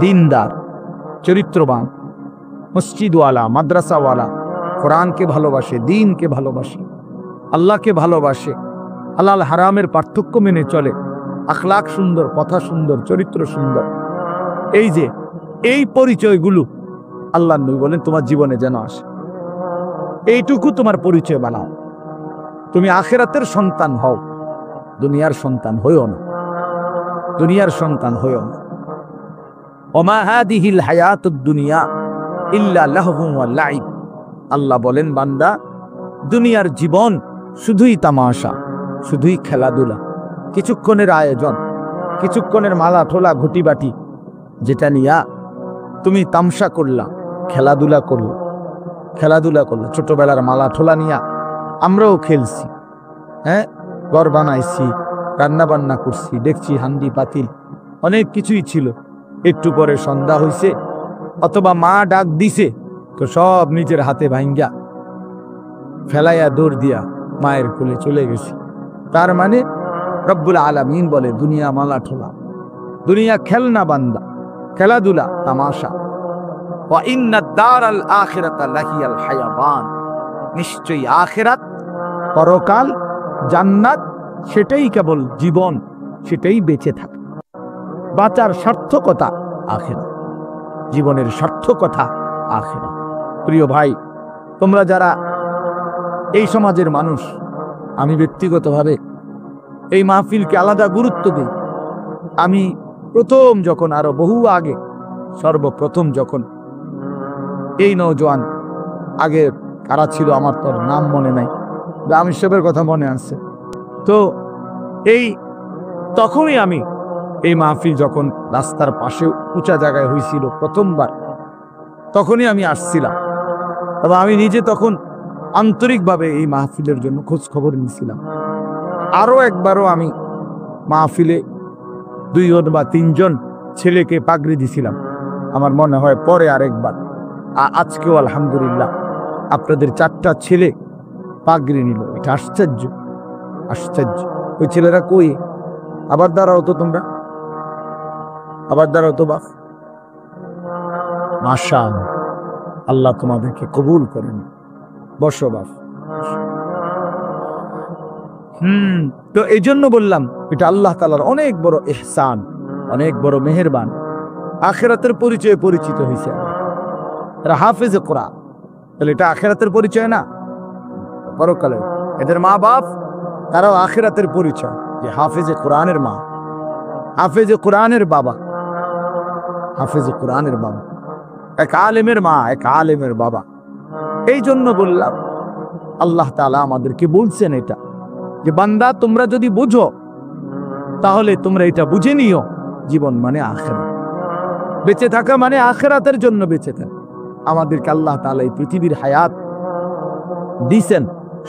দিনদার, চরিত্রবান, মসজিদওয়ালা, মাদ্রাসাওয়ালা, কোরআনকে ভালোবাসে, দিনকে ভালোবাসে, আল্লাহকে ভালোবাসে, হালাল হারামের পার্থক্য মেনে চলে, আখলাক সুন্দর, কথা সুন্দর, চরিত্র সুন্দর। এই যে এই পরিচয়গুলো আল্লাহ নবী বলেন তোমার জীবনে যেন আসে। এইটুকু তোমার পরিচয় বানাও। তুমি আখিরাতের সন্তান হও, দুনিয়ার সন্তান হইও না, দুনিয়ার সন্তান হইও না। ওমা হাদিহিল হায়াতুদ দুনিয়া ইল্লা লাহবুন ওয়া লাইব। আল্লাহ বলেন বান্দা, দুনিয়ার জীবন শুধুই তামাশা, শুধুই খেলাধুলা, কিছুক্ষণের আয়োজন, কিছুক্ষণের মালা ঠোলা ঘটিবাটি, যেটা নিয়া তুমি তামসা করলা, খেলাধুলা করলা, খেলাধুলা করলা। ছোটবেলার মালা ঠোলা নিয়া আমরাও খেলছি, হ্যাঁ, ঘর বানাইছি, রান্না বান্না করছি, দেখছি হান্ডি পাতিল, অনেক কিছুই ছিল। একটু পরে সন্ধ্যা হইছে অথবা মা ডাক দিছে, তো সব নিজের হাতে ভাঙ্গা ফেলাইয়া দৌড় দিয়া মায়ের কোলে চলে গেছি। তার মানে রব্বুল আলামিন বলে দুনিয়া মালা ঠোলা, দুনিয়া খেলনা বান্দা, খেলাধুলা, তামাশা। ওয়া ইন্নাদ দারাল আখিরাতা লাহিয়াল হায়াবান। নিশ্চয়ই আখিরাত, পরকাল, জান্নাত, সেটাই কেবল জীবন, সেটাই বেঁচে থাকে। বাঁচার সার্থকতা আখিরাত, জীবনের সার্থকতা আখিরাত। প্রিয় ভাই, তোমরা যারা এই সমাজের মানুষ, আমি ব্যক্তিগতভাবে এই মাহফিলকে আলাদা গুরুত্ব দিই। আমি প্রথম যখন, আরো বহু আগে, সর্বপ্রথম যখন এই নওজোয়ান, আগে কারা ছিল আমার তোর নাম মনে নাই, আমি সবের কথা মনে আছে, তো তখনই আমি এই মাহফিল যখন রাস্তার পাশে উঁচা জায়গায় হয়েছিল প্রথমবার, তখনই আমি আসছিলাম। তবে আমি নিজে তখন আন্তরিকভাবে এই মাহফিলের জন্য খোঁজ খবর নিয়েছিলাম। আরো একবারও আমি মাহফিলে 2 বা 3 জন ছেলেকে পাগড়ি দিছিলাম, আমার মনে হয় পরে আরেকবার। আজকেও আলহামদুলিল্লাহ আপনাদের 4টা ছেলে পাগড়ি নিল। এটা আশ্চর্য, আশ্চর্য। ওই ছেলেরা কই? আবার দাঁড়াও তো তোমরা, আবার দাঁড়াও তো বাপ। মাশাআল্লাহ, আল্লাহ তোমাদেরকে কবুল করেন। বসো বাপ। তো এই জন্য বললাম এটা আল্লাহ তাআলার অনেক বড় ইহসান, অনেক বড় মেহেরবান। আখিরাতের পরিচয়ে পরিচিত হয়েছে এরা হাফেজে কোরআন, তাহলে এটা আখিরাতের পরিচয় না? পরকালে এদের মা বাপ, তারাও আখিরাতের পরিচয়, যে হাফেজে কোরআনের মা, হাফেজে কোরআনের বাবা, হাফেজে কোরআনের বাবা, এক আলেমের মা, এক আলেমের বাবা। এই জন্য বললাম আল্লাহ তাআলা আমাদেরকে বলছেন এটা, যে বান্দা তোমরা যদি বুঝো তাহলে তোমরা এটা বুঝে নিও, জীবন মানে আখিরাত, বেঁচে থাকা মানে আখিরাতের জন্য বেঁচে থাকা। আমাদেরকে আল্লাহ তাআলা এই পৃথিবীর হায়াত দিয়েছেন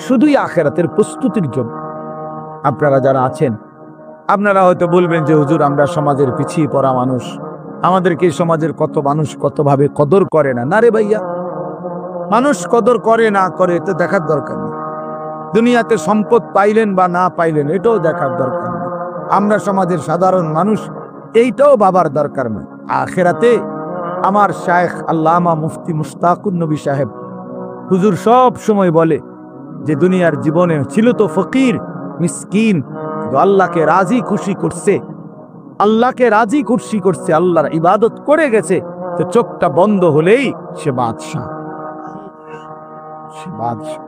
শুধুই আখিরাতের প্রস্তুতির জন্য। আপনারা যারা আছেন, আপনারা হয়তো বলবেন যে হুজুর আমরা সমাজের পিছিয়ে পড়া মানুষ, আমাদেরকে সমাজের কত মানুষ কতভাবে কদর করে না। না রে ভাইয়া, মানুষ কদর করে না করে এটা দেখার দরকার নেই। দুনিয়াতে সম্পদ পাইলেন বা না পাইলেন এটাও দেখার দরকার নেই। আমরা সমাজের সাধারণ মানুষ, এইটাও ভাবার দরকার নেই। আখিরাতে আমার শায়েখ আল্লামা মুফতি মুশতাকুর নবী সাহেব হুজুর সব সময় বলে যে দুনিয়ার জীবনে ছিল তো ফকির মিসকিন, আল্লাহকে রাজি খুশি করছে, আল্লাহকে রাজি খুশি করছে, আল্লাহর ইবাদত করে গেছে, তো চোখটা বন্ধ হলেই সে বাদশাহ। সে বাদশা,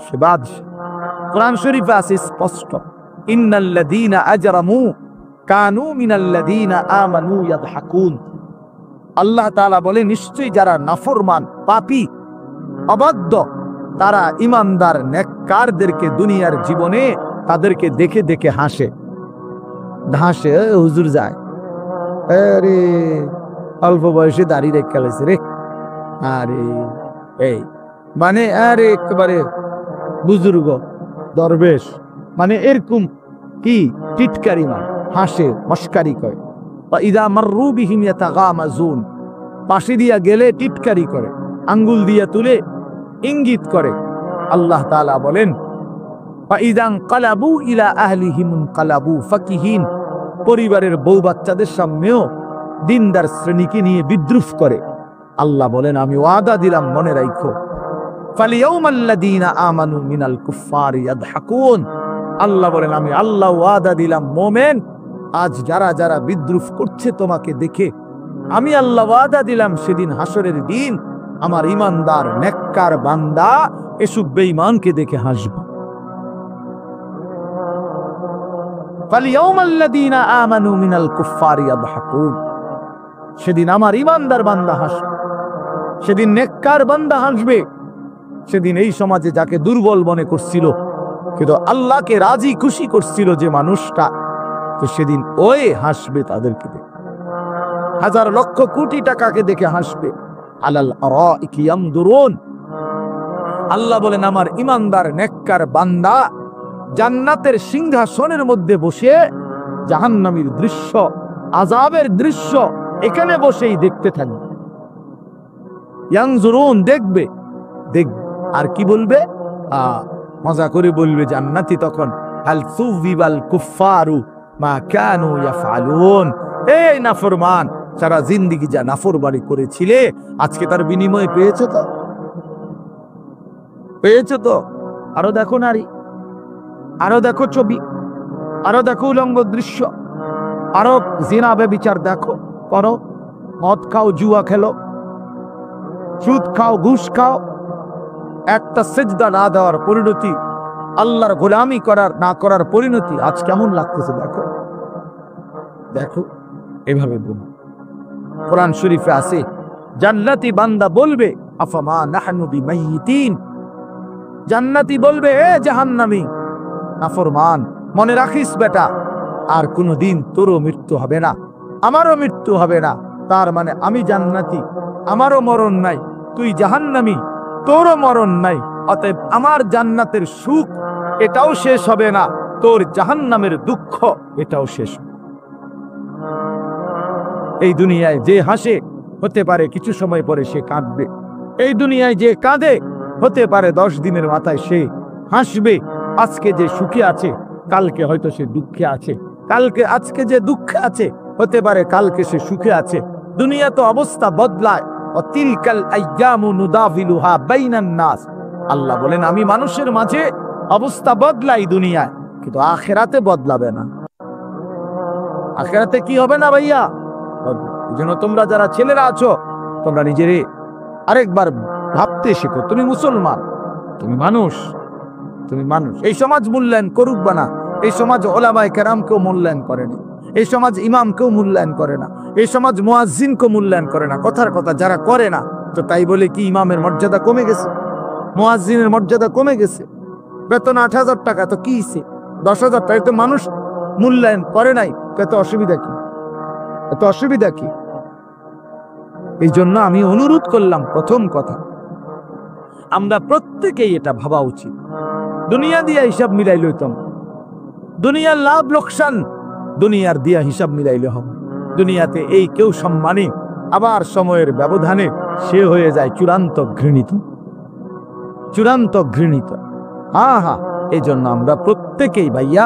সে বাদশা। কোরআন শরীফে আছে স্পষ্ট, ইন্নাল্লাযীনা আজরামু কানু মিনাল্লাযীনা আমানু ইয়াদহাকুন। আল্লাহ তাআলা বলে, নিশ্চয়ই যারা নাফরমান, পাপী, অবাধ্য, তারা ইমানদার নেককারদেরকে দুনিয়ার জীবনে তাদেরকে দেখে দেখে হাসে। হাসে, হুজুর যায়, আরে অল্প বয়সে দাঁড়িয়ে রেখে গেছে রে, আরে এই মানে আরে একেবারে বুজুর্গ দরবেশ, মানে এরকম কি টিটকারি, মানে হাসে, মস্কারি করে। ইদা মাররু বিহিম ইয়াতাগামাজুন, পাশে দিয়া গেলে টিটকারি করে, আঙ্গুল দিয়া তুলে ইঙ্গিত করে। আল্লাহ তাআলা বলেন, ফাইদান কালাবু ইলা আহলিহিম কালাবু ফাকিহিন, পরিবারের বউ বাচ্চাদের সামনেও দিনদার শ্রেণীকে নিয়ে বিদ্রুপ করে। আল্লাহ বলেন, আমি ওয়াদা দিলাম, মনে রাখো, ফালিয়াউমাল্লাযীনা আমানু মিনাল কুফফারি ইয়াদহাকুন। আল্লাহ বলেন, আমি আল্লাহ ওয়াদা দিলাম, মোমেন, আজ যারা যারা বিদ্রুপ করছে তোমাকে দেখে, আমি আল্লাহ ওয়াদা দিলাম, সেদিন হাসরের দিন আমার ইমানদার নেককার বান্দা এসব বেঈমানকে দেখে হাসবে। ফালিয়াউমাল্লাযীনা আমানু মিনাল কুফফারি ইয়াদহাকুন, সেদিন আমার ইমানদার বান্দা হাসবে, সেদিন নেককার বান্দা হাসবে। সেদিন এই সমাজে যাকে দুর্বল মনে করছিল, কিন্তু আল্লাহকে রাজি খুশি করছিল যে মানুষটা, তো সেদিন ওই হাসবে তাদেরকে দেখে, হাজার লক্ষ কোটি টাকাকে দেখে হাসবে। আলাল আরাইকি ইয়ামদুরুন। আল্লাহ বলেন, আমার ইমানদার নেককার বান্দা জান্নাতের সিংহাসনের মধ্যে বসে জাহান্নামীর দৃশ্য, আযাবের দৃশ্য এখানে বসেই দেখতে থাকবে। ইয়ানজুরুন, দেখবে, দেখবে। আর কি বলবে? মজা করে বলবে জান্নাতি তখন, হাল সুযিবাল কুফফারু মা কানু ইয়াফআলুন। এই নাফরমান, সারা জিন্দেগি যা নাফরমানি করেছিলে, আজকে তার বিনিময় পেয়েছো তো? পেয়েছো তো? আরো দেখো নারী, আরো দেখো ছবি, আরো দেখো উলঙ্গ দৃশ্য, আরো জিনা ব্যভিচার দেখো, করো, মদ খাও, জুয়া খেলো, সুদ খাও, ঘুষ খাও। একটা সেজদা না দেওয়ার পরিণতি, আল্লাহর গোলামি করার না করার পরিণতি আজ কেমন লাগতেছে দেখো, দেখো। এভাবে বলুন, কোরআন শরীফে আছে, জান্নাতি বান্দা বলবে, আফামা নাহনু বিমাইয়িতিন। জান্নাতি বলবে, এ জাহান্নামী নাফরমান, মনে রাখিস বেটা, আর কোনদিন তোরও মৃত্যু হবে না, আমারও মৃত্যু হবে না। তার মানে আমি জান্নাতি, আমারও মরণ নাই, তুই জাহান্নামী, তোরও মরণ নাই। অতএব আমার জান্নাতের সুখ এটাও শেষ হবে না, তোর জাহান্নামের দুঃখ এটাও শেষ হবে। এই দুনিয়ায় যে হাসে, হতে পারে কিছু সময় পরে সে কাঁদবে। এই দুনিয়ায় যে কাঁদে, হতে পারে 10 দিনের মাথায় সে হাসবে। আজকে যে সুখে আছে, কালকে হয়তো সে দুঃখে আছে, কালকে আজকে যে দুঃখে আছে, হতে পারে কালকে সে সুখে আছে। দুনিয়া তো অবস্থা বদলায়। অতিলকাল আইয়ামু নুদাভিলুহা বাইনান নাস। আল্লাহ বলেন, আমি মানুষের মাঝে অবস্থা বদলাই দুনিয়ায়, কিন্তু আখিরাতে বদলাবে না। আখিরাতে কি হবে না ভাইয়া? এই জন্য তোমরা যারা ছেলেরা আছো, তোমরা নিজেরে আরেকবার ভাবতে শেখো, তুমি মুসলমান, তুমি মানুষ, তুমি মানুষ। এই সমাজ মূল্যায়ন করুক বা না, এই সমাজ ওলামায়ে কেরামকেও মূল্যায়ন করেনি, এই সমাজ ইমামকেও মূল্যায়ন করে না, এই সমাজ মুয়াজ্জিনকেও মূল্যায়ন করে না। কথার কথা, যারা করে না, তো তাই বলে কি ইমামের মর্যাদা কমে গেছে? মুয়াজ্জিনের মর্যাদা কমে গেছে? বেতন 8,000 টাকা, তো কি হইছে? 10,000 টাকা, তো মানুষ মূল্যায়ন করে নাই, এত অসুবিধা কি? এত অসুবিধা কি? এই জন্য আমি অনুরোধ করলাম, প্রথম কথা, আমরা প্রত্যেকেই এটা ভাবা উচিত। দুনিয়া দিয়া হিসাব মিলাই লইতাম, দুনিয়ার লাভ লোকসান দুনিয়ার দিয়া হিসাব মিলাইলে হবে। দুনিয়াতে এই কেউ সম্মানী, আবার সময়ের ব্যবধানে সে হয়ে যায় চূড়ান্ত ঘৃণিত, চূড়ান্ত ঘৃণিত। এই জন্য আমরা প্রত্যেকেই ভাইয়া,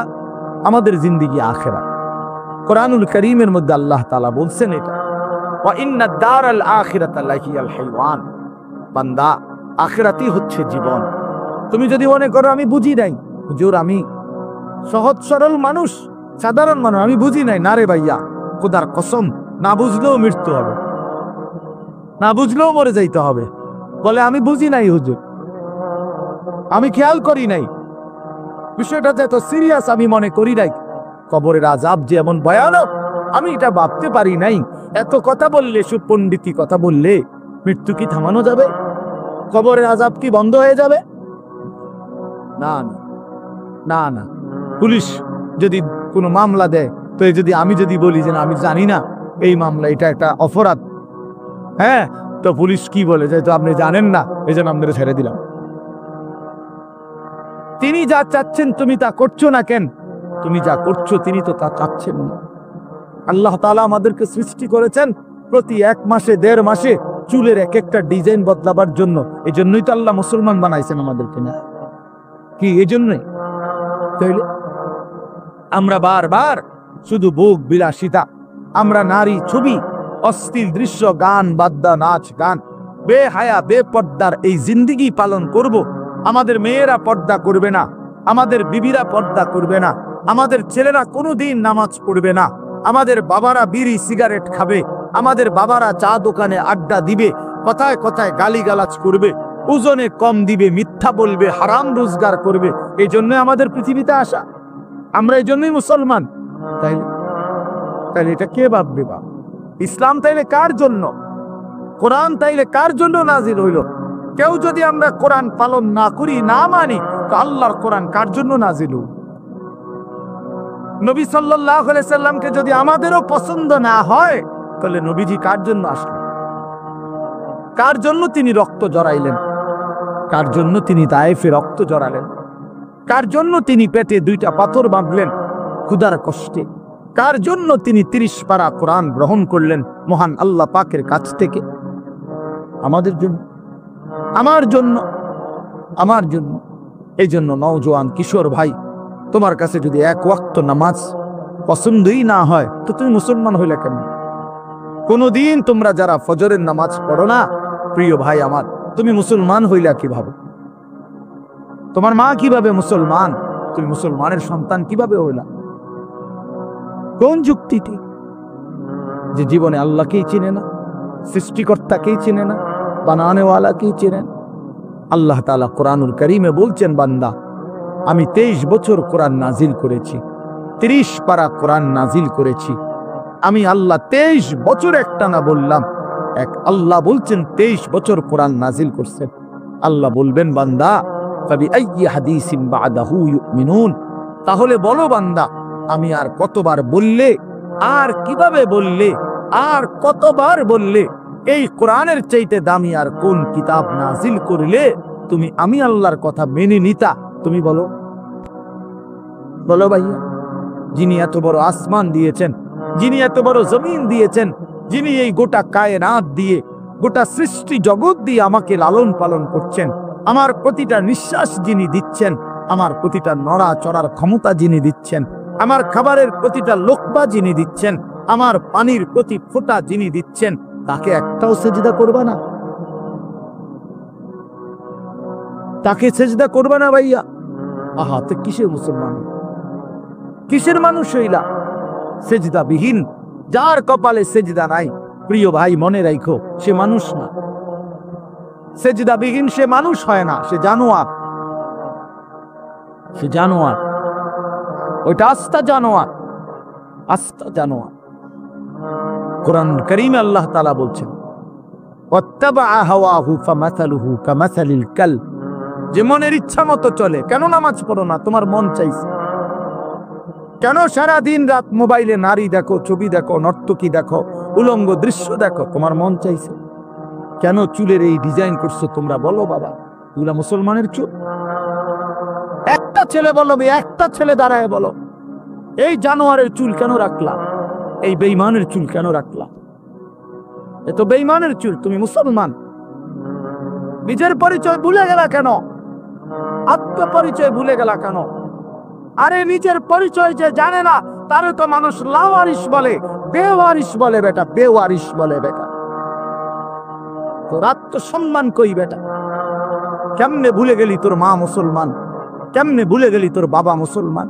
আমাদের জিন্দেগি আখিরাত। কোরআনুল কারীমের মধ্যে আল্লাহ তাআলা বলছেন এটা, ওয়া ইন্নাদ দারাল আখিরাতা লাহিয়াল হাইওয়ান। বান্দা, আখিরাতই হচ্ছে জীবন। তুমি যদি মনে করো আমি বুঝি নাই, হুজুর আমি সহজ সরল মানুষ, সাধারণ মানুষ, আমি বুঝি নাই, না রে ভাইয়া, খোদার কসম, না বুঝলেও মৃত্যু হবে, না বুঝলেও মরে যাইতে হবে। বলে আমি বুঝি নাই হুজুর, আমি খেয়াল করি নাই, বিষয়টা যে এত সিরিয়াস আমি মনে করি নাই। কবরের আযাব যে এমন ভয়ানক আমি এটা ভাবতে পারি নাই। এত কথা বললে, সুপণ্ডিতি কথা বললে মৃত্যু কি থামানো যাবে? কবরের আযাব কি বন্ধ হয়ে যাবে? না না না না। পুলিশ যদি কোনো মামলা দেয়, তো যদি আমি যদি বলি যে না আমি জানি না এই মামলা, এটা একটা অপরাধ, হ্যাঁ, তো পুলিশ কি বলে যে তো আপনি জানেন না, এই জন্য আপনাদের ছেড়ে দিলাম। তিনি যা চাচ্ছেন তুমি তা করছো না কেন? তুমি যা করছো তিনি তো তা চাচ্ছেন না। আল্লাহ তাআলা আমাদেরকে সৃষ্টি করেছেন প্রতি 1 মাসে 1.5 মাসে চুলের এক একটা ডিজাইন বদলাবার জন্য। এই জন্যই তো আল্লাহ মুসলমান বানাইছেন আমাদেরকে, না কি? এই জন্যই তাইলে আমরা বারবার শুধু ভোগ বিলাসিতা, আমরা নারী ছবি, অশ্লীল দৃশ্য, গান বাদ্যা, নাচ গান, বেহায়া বেপর্দার এই জিন্দেগি পালন করব। আমাদের মেয়েরা পর্দা করবে না, আমাদের বিবিরা পর্দা করবে না, আমাদের ছেলেরা কোনোদিন নামাজ পড়বে না, আমাদের বাবারা বিড়ি সিগারেট খাবে, আমাদের বাবারা চা দোকানে আড্ডা দিবে, কথায় কথায় গালিগালাজ করবে, ওজনে কম দিবে, মিথ্যা বলবে, হারাম রোজগার করবে। এই জন্য আমাদের পৃথিবীতে আসা, আমরা এই জন্যই মুসলমান। তাইলে তাইলে এটা কে ভাববে? বা ইসলাম তাইলে কার জন্য? কোরআন তাইলে কার জন্য নাজিল হইল? কেউ যদি আমরা কোরআন পালন না করি, না মানি, তো আল্লাহর কোরআন কার জন্য নাজিল হইল? নবী সাল্লাল্লাহু আলাইহি সাল্লামকে যদি আমাদেরও পছন্দ না হয়, তাহলে নবীজি কার জন্য আসলেন? কার জন্য তিনি রক্ত জড়াইলেন? কার জন্য তিনি তায়েফে রক্ত জড়ালেন? কার জন্য তিনি পেটে 2টা পাথর বাঁধলেন ক্ষুধার কষ্টে? কার জন্য তিনি 30 পারা কোরআন গ্রহণ করলেন মহান আল্লাহ পাকের কাছ থেকে? আমাদের জন্য, আমার জন্য, আমার জন্য। এই জন্য নওজোয়ান কিশোর ভাই, তোমার কাছে যদি 1 ওয়াক্ত নামাজ পছন্দই না হয়, তো তুমি মুসলমান হইলে কেন? কোনদিন তোমরা যারা ফজরের নামাজ পড়ো না, প্রিয় ভাই আমার, তুমি মুসলমান হইলা কিভাবে? তোমার মা কিভাবে মুসলমান? তুমি মুসলমানের সন্তান কিভাবে হইলা? কোন যুক্তিটি? যে জীবনে আল্লাহকেই চিনে না, সৃষ্টিকর্তাকেই চিনে না, বানানেওয়ালাকেই চিনেন। আল্লাহ তাআলা কোরআনুল কারীমে বলছেন, বান্দা আমি 23 বছর কোরআন নাজিল করেছি, 30 পারা কোরআন নাজিল করেছি। আমি আল্লাহ 23 বছর একটানা বললাম, এক আল্লাহ বলছেন 23 বছর কোরআন নাজিল করছেন। আল্লাহ বলবেন, বান্দা ফাবিআইয়ি হাদিসিন বাদাহু ইউমিনুন, তাহলে বলো বান্দা আমি আর কতবার বললে, আর কিভাবে বললে, আর কতবার বললে এই কোরআনের চাইতে দামি আর কোন কিতাব নাজিল করলে তুমি আমি আল্লাহর কথা মেনে নিতা? তুমি বলো, বলো ভাইয়া। যিনি এত বড় আসমান দিয়েছেন, যিনি এত বড় জমিন দিয়েছেন, যিনি এই গোটা কায়নাত দিয়ে, গোটা সৃষ্টি জগৎ দিয়ে আমাকে লালন পালন করছেন, আমার প্রতিটা নিঃশ্বাস যিনি দিচ্ছেন, আমার প্রতিটা নড়া চড়ার ক্ষমতা যিনি দিচ্ছেন, আমার খাবারের প্রতিটা লোকমা যিনি দিচ্ছেন, আমার পানির প্রতি ফোঁটা যিনি দিচ্ছেন, তাকে একটাও সেজদা করবা না? তাকে সেজদা করবা না ভাইয়া? আহা, তো কিসের মুসলমান, কিসের মানুষ হইলা? সেজদা বিহীন, যার কপালে সেজদা নাই, প্রিয় ভাই মনে রাখো, সে মানুষ না। সেজদা বিহীন সে মানুষ হয় না, সে জানোয়ার। সে জানোয়ার, ওইটা আস্তা জানোয়ার, আস্তা জানোয়ার। কোরআন কারীমে আল্লাহ তাআলা বলছেন, ওয়াত্তাবা হাওয়াহু ফামাসালুহু কামাসালিল কালব, যে মনের ইচ্ছা মতো চলে। কেন নামাজ পড়ো না? তোমার মন চাইছে। কেন সারা দিন রাত মোবাইলে নারী দেখো, ছবি দেখো, নর্তকী দেখো, উলঙ্গ দৃশ্য দেখো? তোমার মন চাইছে। কেন চুলের এই ডিজাইন করছো তোমরা? বলো বাবা, এগুলা মুসলমানের চুল? একটা ছেলে বলো, একটা ছেলে দাঁড়ায় বলো, এই জানোয়ারের চুল কেন রাখলা? এই বেঈমানের চুল কেন রাখলা? এ তো বেঈমানের চুল। তুমি মুসলমান, নিজের পরিচয় ভুলে গেলা কেন? আত্মপরিচয় ভুলে গেলা কেন? আরে নিজের পরিচয় যে জানে না, তারে তো মানুষ লাওয়ারিস বলে, বেওয়ারিস বলে বেটা, বেওয়ারিস বলে বেটা। তোর আত্মসম্মান কই বেটা? কেমনে ভুলে গেলি তোর মা মুসলমান? কেমনে ভুলে গেলি তোর বাবা মুসলমান?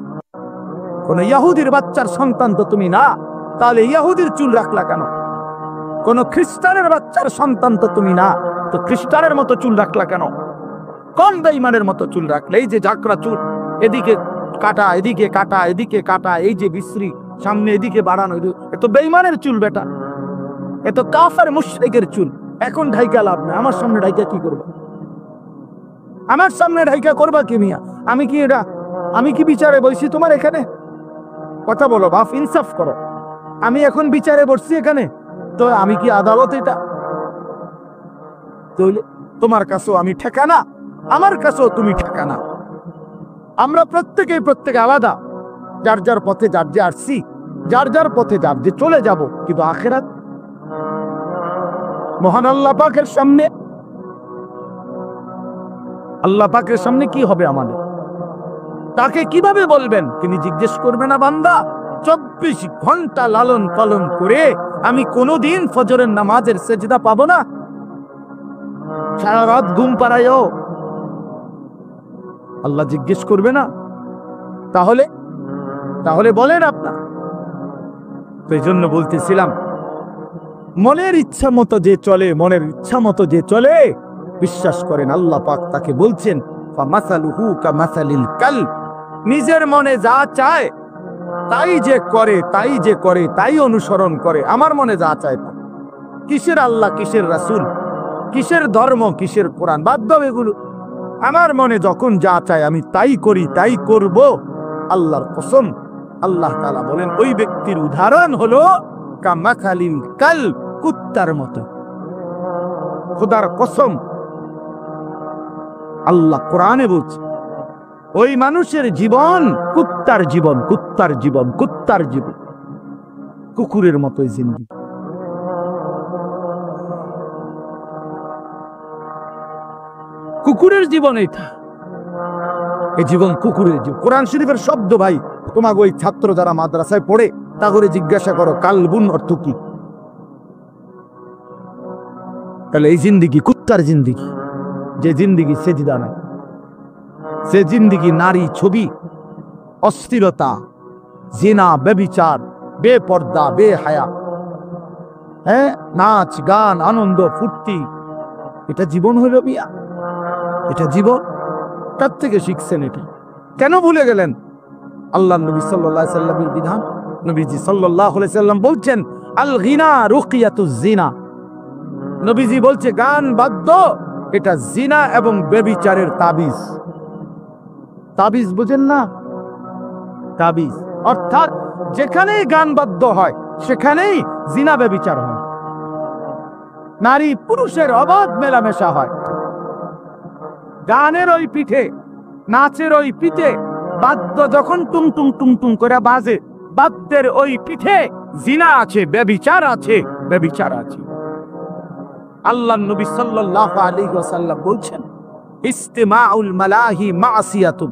কোন ইহুদির বাচ্চার সন্তান তো তুমি না, তাহলে ইহুদির চুল রাখলা কেন? কোন খ্রিস্টানের বাচ্চার সন্তান তো তুমি না, তো খ্রিস্টানের মতো চুল রাখলা কেন? কোন বেঈমানের মতো চুল রাখলে? এই যে ঝাঁকড়া চুল, এদিকে কাটা, এদিকে কাটা, এদিকে কাটা, এই যে বিশ্রী, সামনে এদিকে বাড়ানো, এত বেঈমানের চুল বেটা, এত কাফের মুশরিকের চুল। এখন ঢাইকা লাভ নেই, আমার সামনে ঢাইকা কি করবা? আমার সামনে ঢাইকা করবা কি মিয়া? আমি কি বিচারে বসছি তোমার এখানে? কথা বলো বাপ, ইনসাফ করো। আমি এখন বিচারে বসছি এখানে, তো আমি কি আদালত? এটা তোমার কাছেও আমি ঠেকানা, আমার কাছেও তুমি ঠেকানা। আমরা প্রত্যেকে আলাদা, যার যার পথে যার যে আসছি, যার যার পথে যার যে চলে যাব। কিন্তু আখিরাত মহান আল্লাহ পাকের সামনে, আল্লাহ পাকের সামনে কি হবে আমাদের? তাকে কিভাবে বলবেন? তিনি জিজ্ঞেস করবে না, বান্দা 24 ঘন্টা লালন পালন করে আমি কোনোদিন ফজরের নামাজের সেজদা পাবো না? সারা রাত ঘুম পাড়ায়ও আল্লাহ জিজ্ঞেস করবে না? তাহলে বলেন আপনার। তো এই জন্য বলতেছিলাম, মনের ইচ্ছা মতো যে চলে, মনের ইচ্ছা মতো যে চলে, বিশ্বাস করেন আল্লাহ পাক তাকে বলছেন ফামাসালুহু কামাসালিল কালব, নিজের মনে যা চায় তাই যে করে তাই অনুসরণ করে। আমার মনে যা চায়, কিসের আল্লাহ, কিসের রাসূল, কিসের ধর্ম, কিসের কোরআন, বাদ দাও এগুলো। আমার মনে যখন যা চায় আমি তাই করি, তাই করব। আল্লাহর কসম, আল্লাহ তাআলা বলেন ওই ব্যক্তির উদাহরণ হলো কামাসালিল কালব, কুত্তার মতো। খোদার কসম, আল্লাহ কোরআনে বলছে ওই মানুষের জীবন কুত্তার জীবন, কুত্তার জীবন, কুত্তার জীবন, কুকুরের মতোই জিন্দেগি। কুকুরের জীবন এটা, এই জীবন কুকুরের জীবন। কোরআন শরীফের শব্দ ভাই, তোমাকে ওই ছাত্র যারা মাদ্রাসায় পড়ে তা করে জিজ্ঞাসা করো কালবুন অর্থ কি। তাহলে এই জিন্দেগি কুত্তার জিন্দেগি, যে জিন্দেগি সেজদা নাই, সে জিন্দেগি নারী ছবি, অস্থিরতা, জিনা, ব্যভিচার, বেপর্দা, বেহায়া, নাচ গান, আনন্দ ফুর্তি, এটা জীবন হলো মিয়া? এটা জীবন? তার থেকে শিখছেন এটা? কেন ভুলে গেলেন আল্লাহ নবী সাল্লাল্লাহু আলাইহি সাল্লামের বিধান? নবীজি সাল্লাল্লাহু আলাইহি সাল্লাম বলছেন আল গিনা রুকিয়াতুজ জিনা। নবীজি বলছে গান বাদ্য এটা জিনা এবং ব্যভিচারের তাবিজ। তাবিজ বুঝেন না? তাবিজ অর্থাৎ যেখানেই গান বাদ্য হয় সেখানেই জিনা ব্যভিচার হয়, নারী পুরুষের অবাধ মেলামেশা হয়। গানের ওই পিঠে, নাচের ওই পিঠে, বাদ্য যখন টুং টুং টুং টুং করে বাজে, বাদ্যের ওই পিঠে জিনা আছে, ব্যভিচার আছে, ব্যভিচার আছে। আল্লাহ নবী সাল্লাল্লাহু আলাইহি ওয়াসাল্লাম বলছেন ইস্তিমাউল মালাহি মাসিয়াতুন।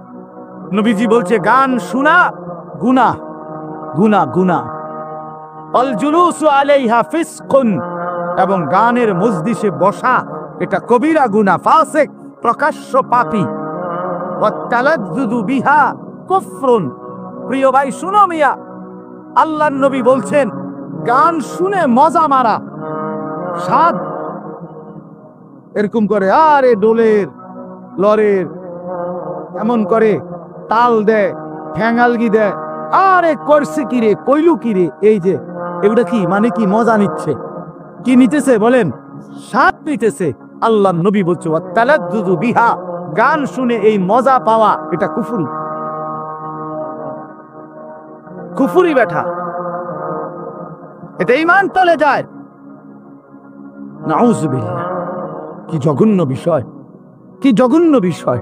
নবীজি বলছে গান শোনা গুনাহ, গুনাহ, গুনাহ। আল জুলুসু আলাইহা ফিসকুন, এবং গানের মজলিসে বসা এটা কবিরা গুনাহ, ফাসিক, প্রকাশ্য পাপী। ওয়াত তালাজ্জুযু বিহা কুফরুন। প্রিয় ভাই শুনো মিয়া, আল্লাহর নবী বলছেন গান শুনে মজা মারা, স্বাদ এরকম করে আরে ডোলের লরের এমন করে তাল দেয়, ঠ্যাঙ্গালগি দেয়, আরে করছে কিরে, কইলু কিরে, এই যে এগুলা কি মানে কি মজা নিচ্ছে? কি নিতেছে বলেন? স্বাদ নিতেছে। আল্লাহ নবী বলছে ওয়াতালাজ্জুযু বিহা, গান শুনে এই মজা পাওয়া এটা কুফরি, কুফরি বেটা, এটা ঈমান তলে যায়। নাউযুবিল্লাহ, কি জঘন্য বিষয়, কি জঘন্য বিষয়।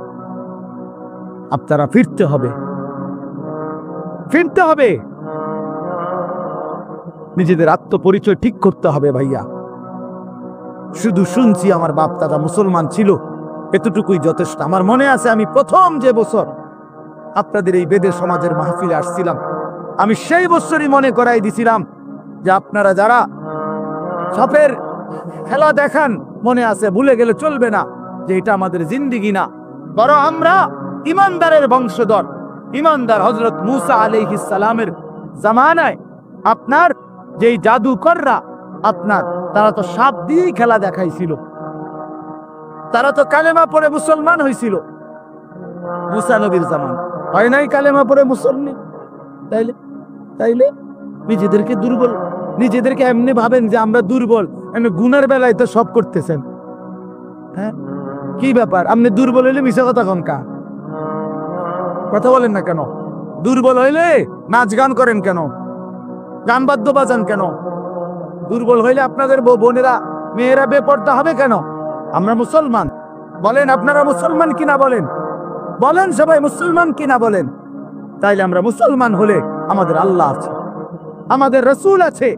আপনারা ফিরতে হবে, ফিরতে হবে, নিজেদের আত্মপরিচয় ঠিক করতে হবে ভাইয়া। শুধু শুনছি আমার বাপ দাদা মুসলমান ছিল, এতটুকুই যথেষ্ট। আমার মনে আছে আমি প্রথম যে বছর আপনাদের এই বেদে সমাজের মাহফিলে আসছিলাম, আমি সেই বছরই মনে করাই দিছিলাম যে আপনারা যারা সাপের খেলা দেখান, মনে আছে, ভুলে গেলে চলবে না যে এটা আমাদের জিন্দেগি না, বরং আমরা ইমানদারের বংশধর। ইমানদার হযরত মুসা আলাইহিস সালামের জামানায় আপনার যেই জাদুকররা, আপনার তারা তো সাপ দিয়েই খেলা দেখাইছিল। তারা তো কালেমা পড়ে মুসলমান হয়েছিল মুসা নবীর জামান, হয় নাই কালেমা পড়ে মুসলমান? তাইলে তাইলে নিজেদেরকে দুর্বল, নিজেদেরকে এমনি ভাবেন যে আমরা দুর্বল, এমনি গুনার বেলায় তো সব করতেছেন। হ্যাঁ, কি ব্যাপার? আপনি দুর্বল হইলে মিশা কথা কনকা কথা বলেন না কেন? দুর্বল হইলে নাচ গান করেন কেন? গান বাদ্য বাজান কেন? দুর্বল হইলে আপনাদের বোনেরা মেয়েরা বেপর্দা হবে কেন? আমরা মুসলমান, বলেন আপনারা মুসলমান কিনা বলেন? বলেন সবাই মুসলমান কিনা বলেন? তাইলে আমরা মুসলমান হলে আমাদের আল্লাহ আছে, আমাদের রসুল আছে,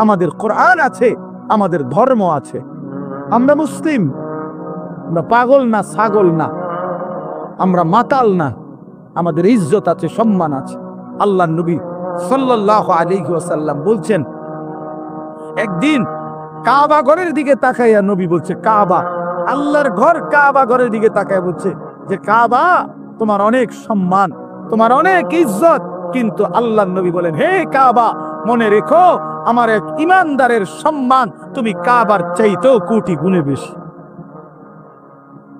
আমাদের কোরআন আছে, আমাদের ধর্ম আছে। আমরা মুসলিম, আমরা পাগল না, ছাগল না, আমরা মাতাল না, আমাদের ইজ্জত আছে, সম্মান আছে। আল্লাহর নবী সাল্লাল্লাহু আলাইহি ওয়াসাল্লাম বলছেন, একদিন কাবা ঘরের দিকে তাকাইয়া নবী বলছে, কাবা, আল্লাহর ঘর কাবা ঘরের দিকে তাকায় বলছে যে কাবা, তোমার অনেক সম্মান, তোমার অনেক ইজ্জত, কিন্তু আল্লাহর নবী বলেন, হে কাবা, মনে রেখো আমার এক ইমানদারের সম্মান তুমি কাবার চাইতেও কোটি গুণে বেশি।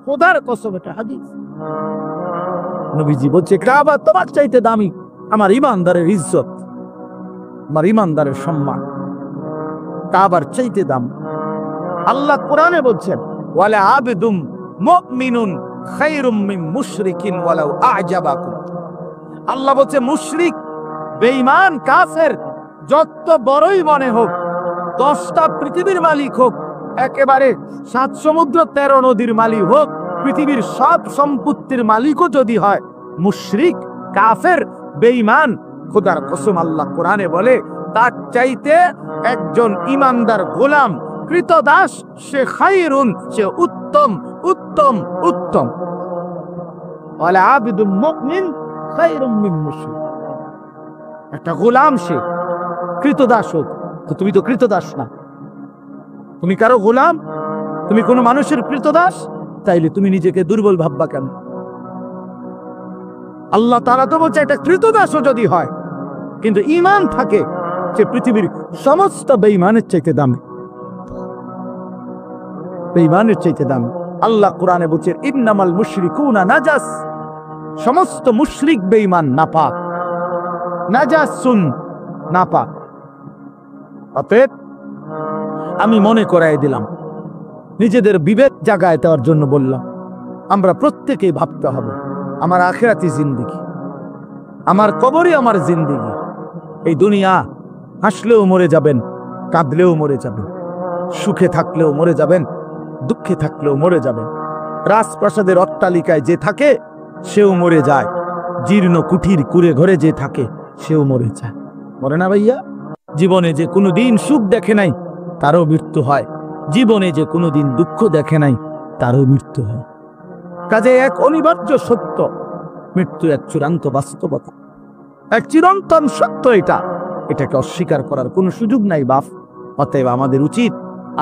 খোদার কসম, এটা হাদিস। নবীজি বলছে কাবা তোমার চাইতে দামি, আমার ইমানদারের ইজ্জত, আমার ইমানদারের সম্মান কাবার চাইতে দাম। আল্লাহ কোরআনে বলছেন, ওয়ালা আবদুম মুমিনুন খায়রুম মিন মুশরিকিন ওয়ালাউ আ'জাবাকুম। আল্লাহ বলছে মুশরিক, বেঈমান, কাফের যত বড়ই মনে হোক, 10টা পৃথিবীর মালিক হোক, একেবারে 7 সমুদ্র 13 নদীর মালিক হোক, পৃথিবীর সব সম্পত্তির মালিকও যদি হয়, মুশরিক, কাফের, বেঈমান, খোদার কসম আল্লাহ কোরআনে বলে তার চাইতে একজন ইমানদার গোলাম, কৃতদাস, সে খায়রুন, সে উত্তম, উত্তম, উত্তম। ওয়ালা আবদুল মুমিন খায়রুম মিন মুশরিক। একটা গোলাম সে কৃতদাস হোক, তো তুমি তো কৃতদাস না, তুমি কারো গোলাম, তুমি কোনো মানুষের কৃতদাস, তাইলে তুমি নিজেকে দুর্বল ভাববা কেন? আল্লাহ তাআলা তো বলছে একটা কৃতদাসও যদি হয় কিন্তু ঈমান থাকে, সে পৃথিবীর সমস্ত বেঈমানের চাইতে দামি, বেঈমানের চাইতে দামি। আল্লাহ কোরআনে বলছে ইন্নামাল মুশরিকুনা নাজাস, সমস্ত মুশরিক বেঈমান নাপাক, নাজাসুন, নাপাক। অতএব আমি মনে করাই দিলাম, নিজেদের বিবেক জাগায় দেওয়ার জন্য বললাম, আমরা প্রত্যেকেই ভাবতে হবে আমার আখিরাতি জিন্দেগি, আমার কবরই আমার জিন্দেগি। এই দুনিয়া হাসলেও মরে যাবেন, কাঁদলেও মরে যাবেন, সুখে থাকলেও মরে যাবেন, দুঃখে থাকলেও মরে যাবেন। রাজপ্রাসাদের অট্টালিকায় যে থাকে সেও মরে যায়, জীর্ণ কুঠির কুড়ে ঘরে যে থাকে সেও মরে যায়, মরে না ভাইয়া? জীবনে যে কোনোদিন সুখ দেখে নাই তারও মৃত্যু হয়, জীবনে যে কোনোদিন দুঃখ দেখে নাই তারও মৃত্যু হয়। কাজে এক অনিবার্য সত্য, মৃত্যু এক চূড়ান্ত বাস্তবতা, এক চিরন্তন সত্য। এটাকে অস্বীকার করার কোনো সুযোগ নাই বাপ। অতএব আমাদের উচিত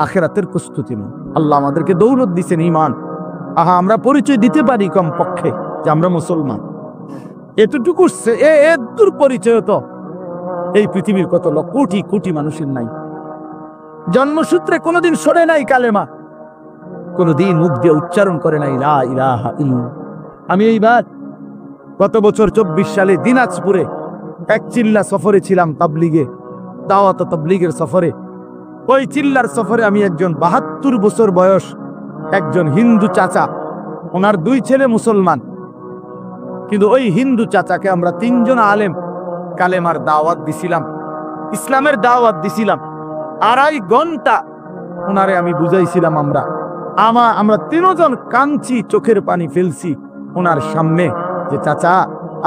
আখিরাতের প্রস্তুতি নেই। আল্লাহ আমাদেরকে দৌলত দিচ্ছেন ঈমান। আমরা পরিচয় দিতে পারি কম পক্ষে যে আমরা মুসলমান, এতটুকু দূর পরিচয় তো এই পৃথিবীর কত কোটি কোটি মানুষের নাই। জন্মসূত্রে কোনোদিন শোনে নাই কালেমা, কোনোদিন মুখ দিয়ে উচ্চারণ করে নাই লা ইলাহা ইল্লাল্লাহ। আমি এইবার গত বছর 24 সালে দিনাজপুরে এক চিল্লা সফরে ছিলাম, তাবলিগে, দাওয়াত তাবলিগের সফরে। ওই চিল্লার সফরে আমি একজন 72 বছর বয়স একজন হিন্দু চাচা, ওনার 2 ছেলে মুসলমান, কিন্তু ওই হিন্দু চাচাকে আমরা 3 জন আলেম কালেমার দাওয়াত দিছিলাম, ইসলামের দাওয়াত দিছিলাম। 2.5 ঘন্টা ওনারে আমি বুঝাইছিলাম। আমরা 3 জন কাঁদছি, চোখের পানি ফেলছি ওনার সামনে, যে চাচা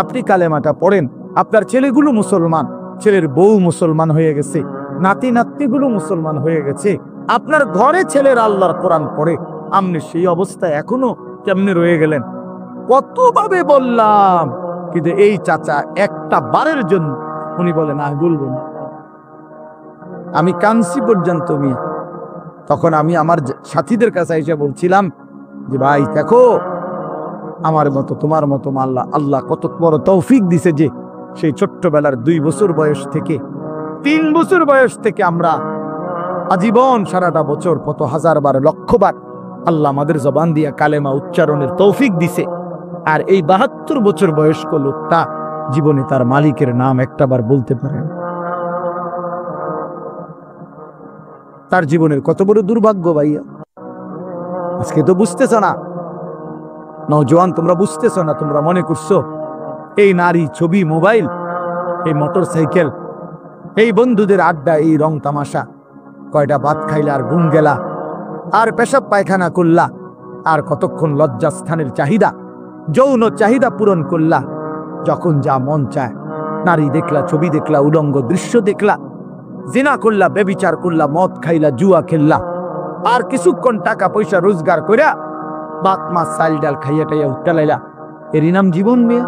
আপনি কালেমাটা পড়েন, আপনার ছেলেগুলো মুসলমান, ছেলের বউ মুসলমান হয়ে গেছে, নাতি নাতনিগুলো মুসলমান হয়ে গেছে, আপনার ঘরে ছেলের আল্লাহর কোরআন পড়ে, আপনি সেই অবস্থায় এখনো কেমনে রয়ে গেলেন? কতভাবে বললাম, কিন্তু এই চাচা একটা বারের জন্য উনি বলেন আমি বলবো না। আমি কাঁদছি পর্যন্ত। তখন আমি আমার সাথীদের কাছে এসে বলছিলাম যে ভাই দেখো, আমার মতো তোমার মতো আল্লাহ কত বড় তৌফিক দিছে যে সেই ছোট্টবেলার 2 বছর বয়স থেকে 3 বছর বয়স থেকে আমরা আজীবন সারাটা বছর কত হাজারবার লক্ষবার আল্লাহ আমাদের জবান দিয়া কালেমা উচ্চারণের তৌফিক দিছে। আর এই 72 বছর বয়স্ক লোকটা জীবনে তার মালিকের নাম একটাবার বলতে পারে। তার জীবনের কত বড় দুর্ভাগ্য ভাইয়া। আজকে তো বুঝতেছ না, নওজোয়ান তোমরা বুঝতেছ না। তোমরা মনে করছো এই নারী, ছবি, মোবাইল, এই মোটর সাইকেল, এই বন্ধুদের আড্ডা, এই রং তামাশা, কয়টা ভাত খাইলা আর ঘুম গেলা, আর পেশাব পায়খানা করলা, আর কতক্ষণ লজ্জাস্থানের চাহিদা, যৌন চাহিদা পূরণ করলা, যখন যা মন চায় নারী দেখলা, ছবি দেখলা, উলঙ্গ দৃশ্য দেখলা, জিনা করলা, বেবিচার করলা, মদ খাইলা, জুয়া খেললা, আর কিছুক্ষণ টাকা পয়সা রোজগার কইরা ভাত মাছ চাল ডাল খাইয়া টাইয়া উঠতে লাইলা। এরই নাম জীবন মেয়া?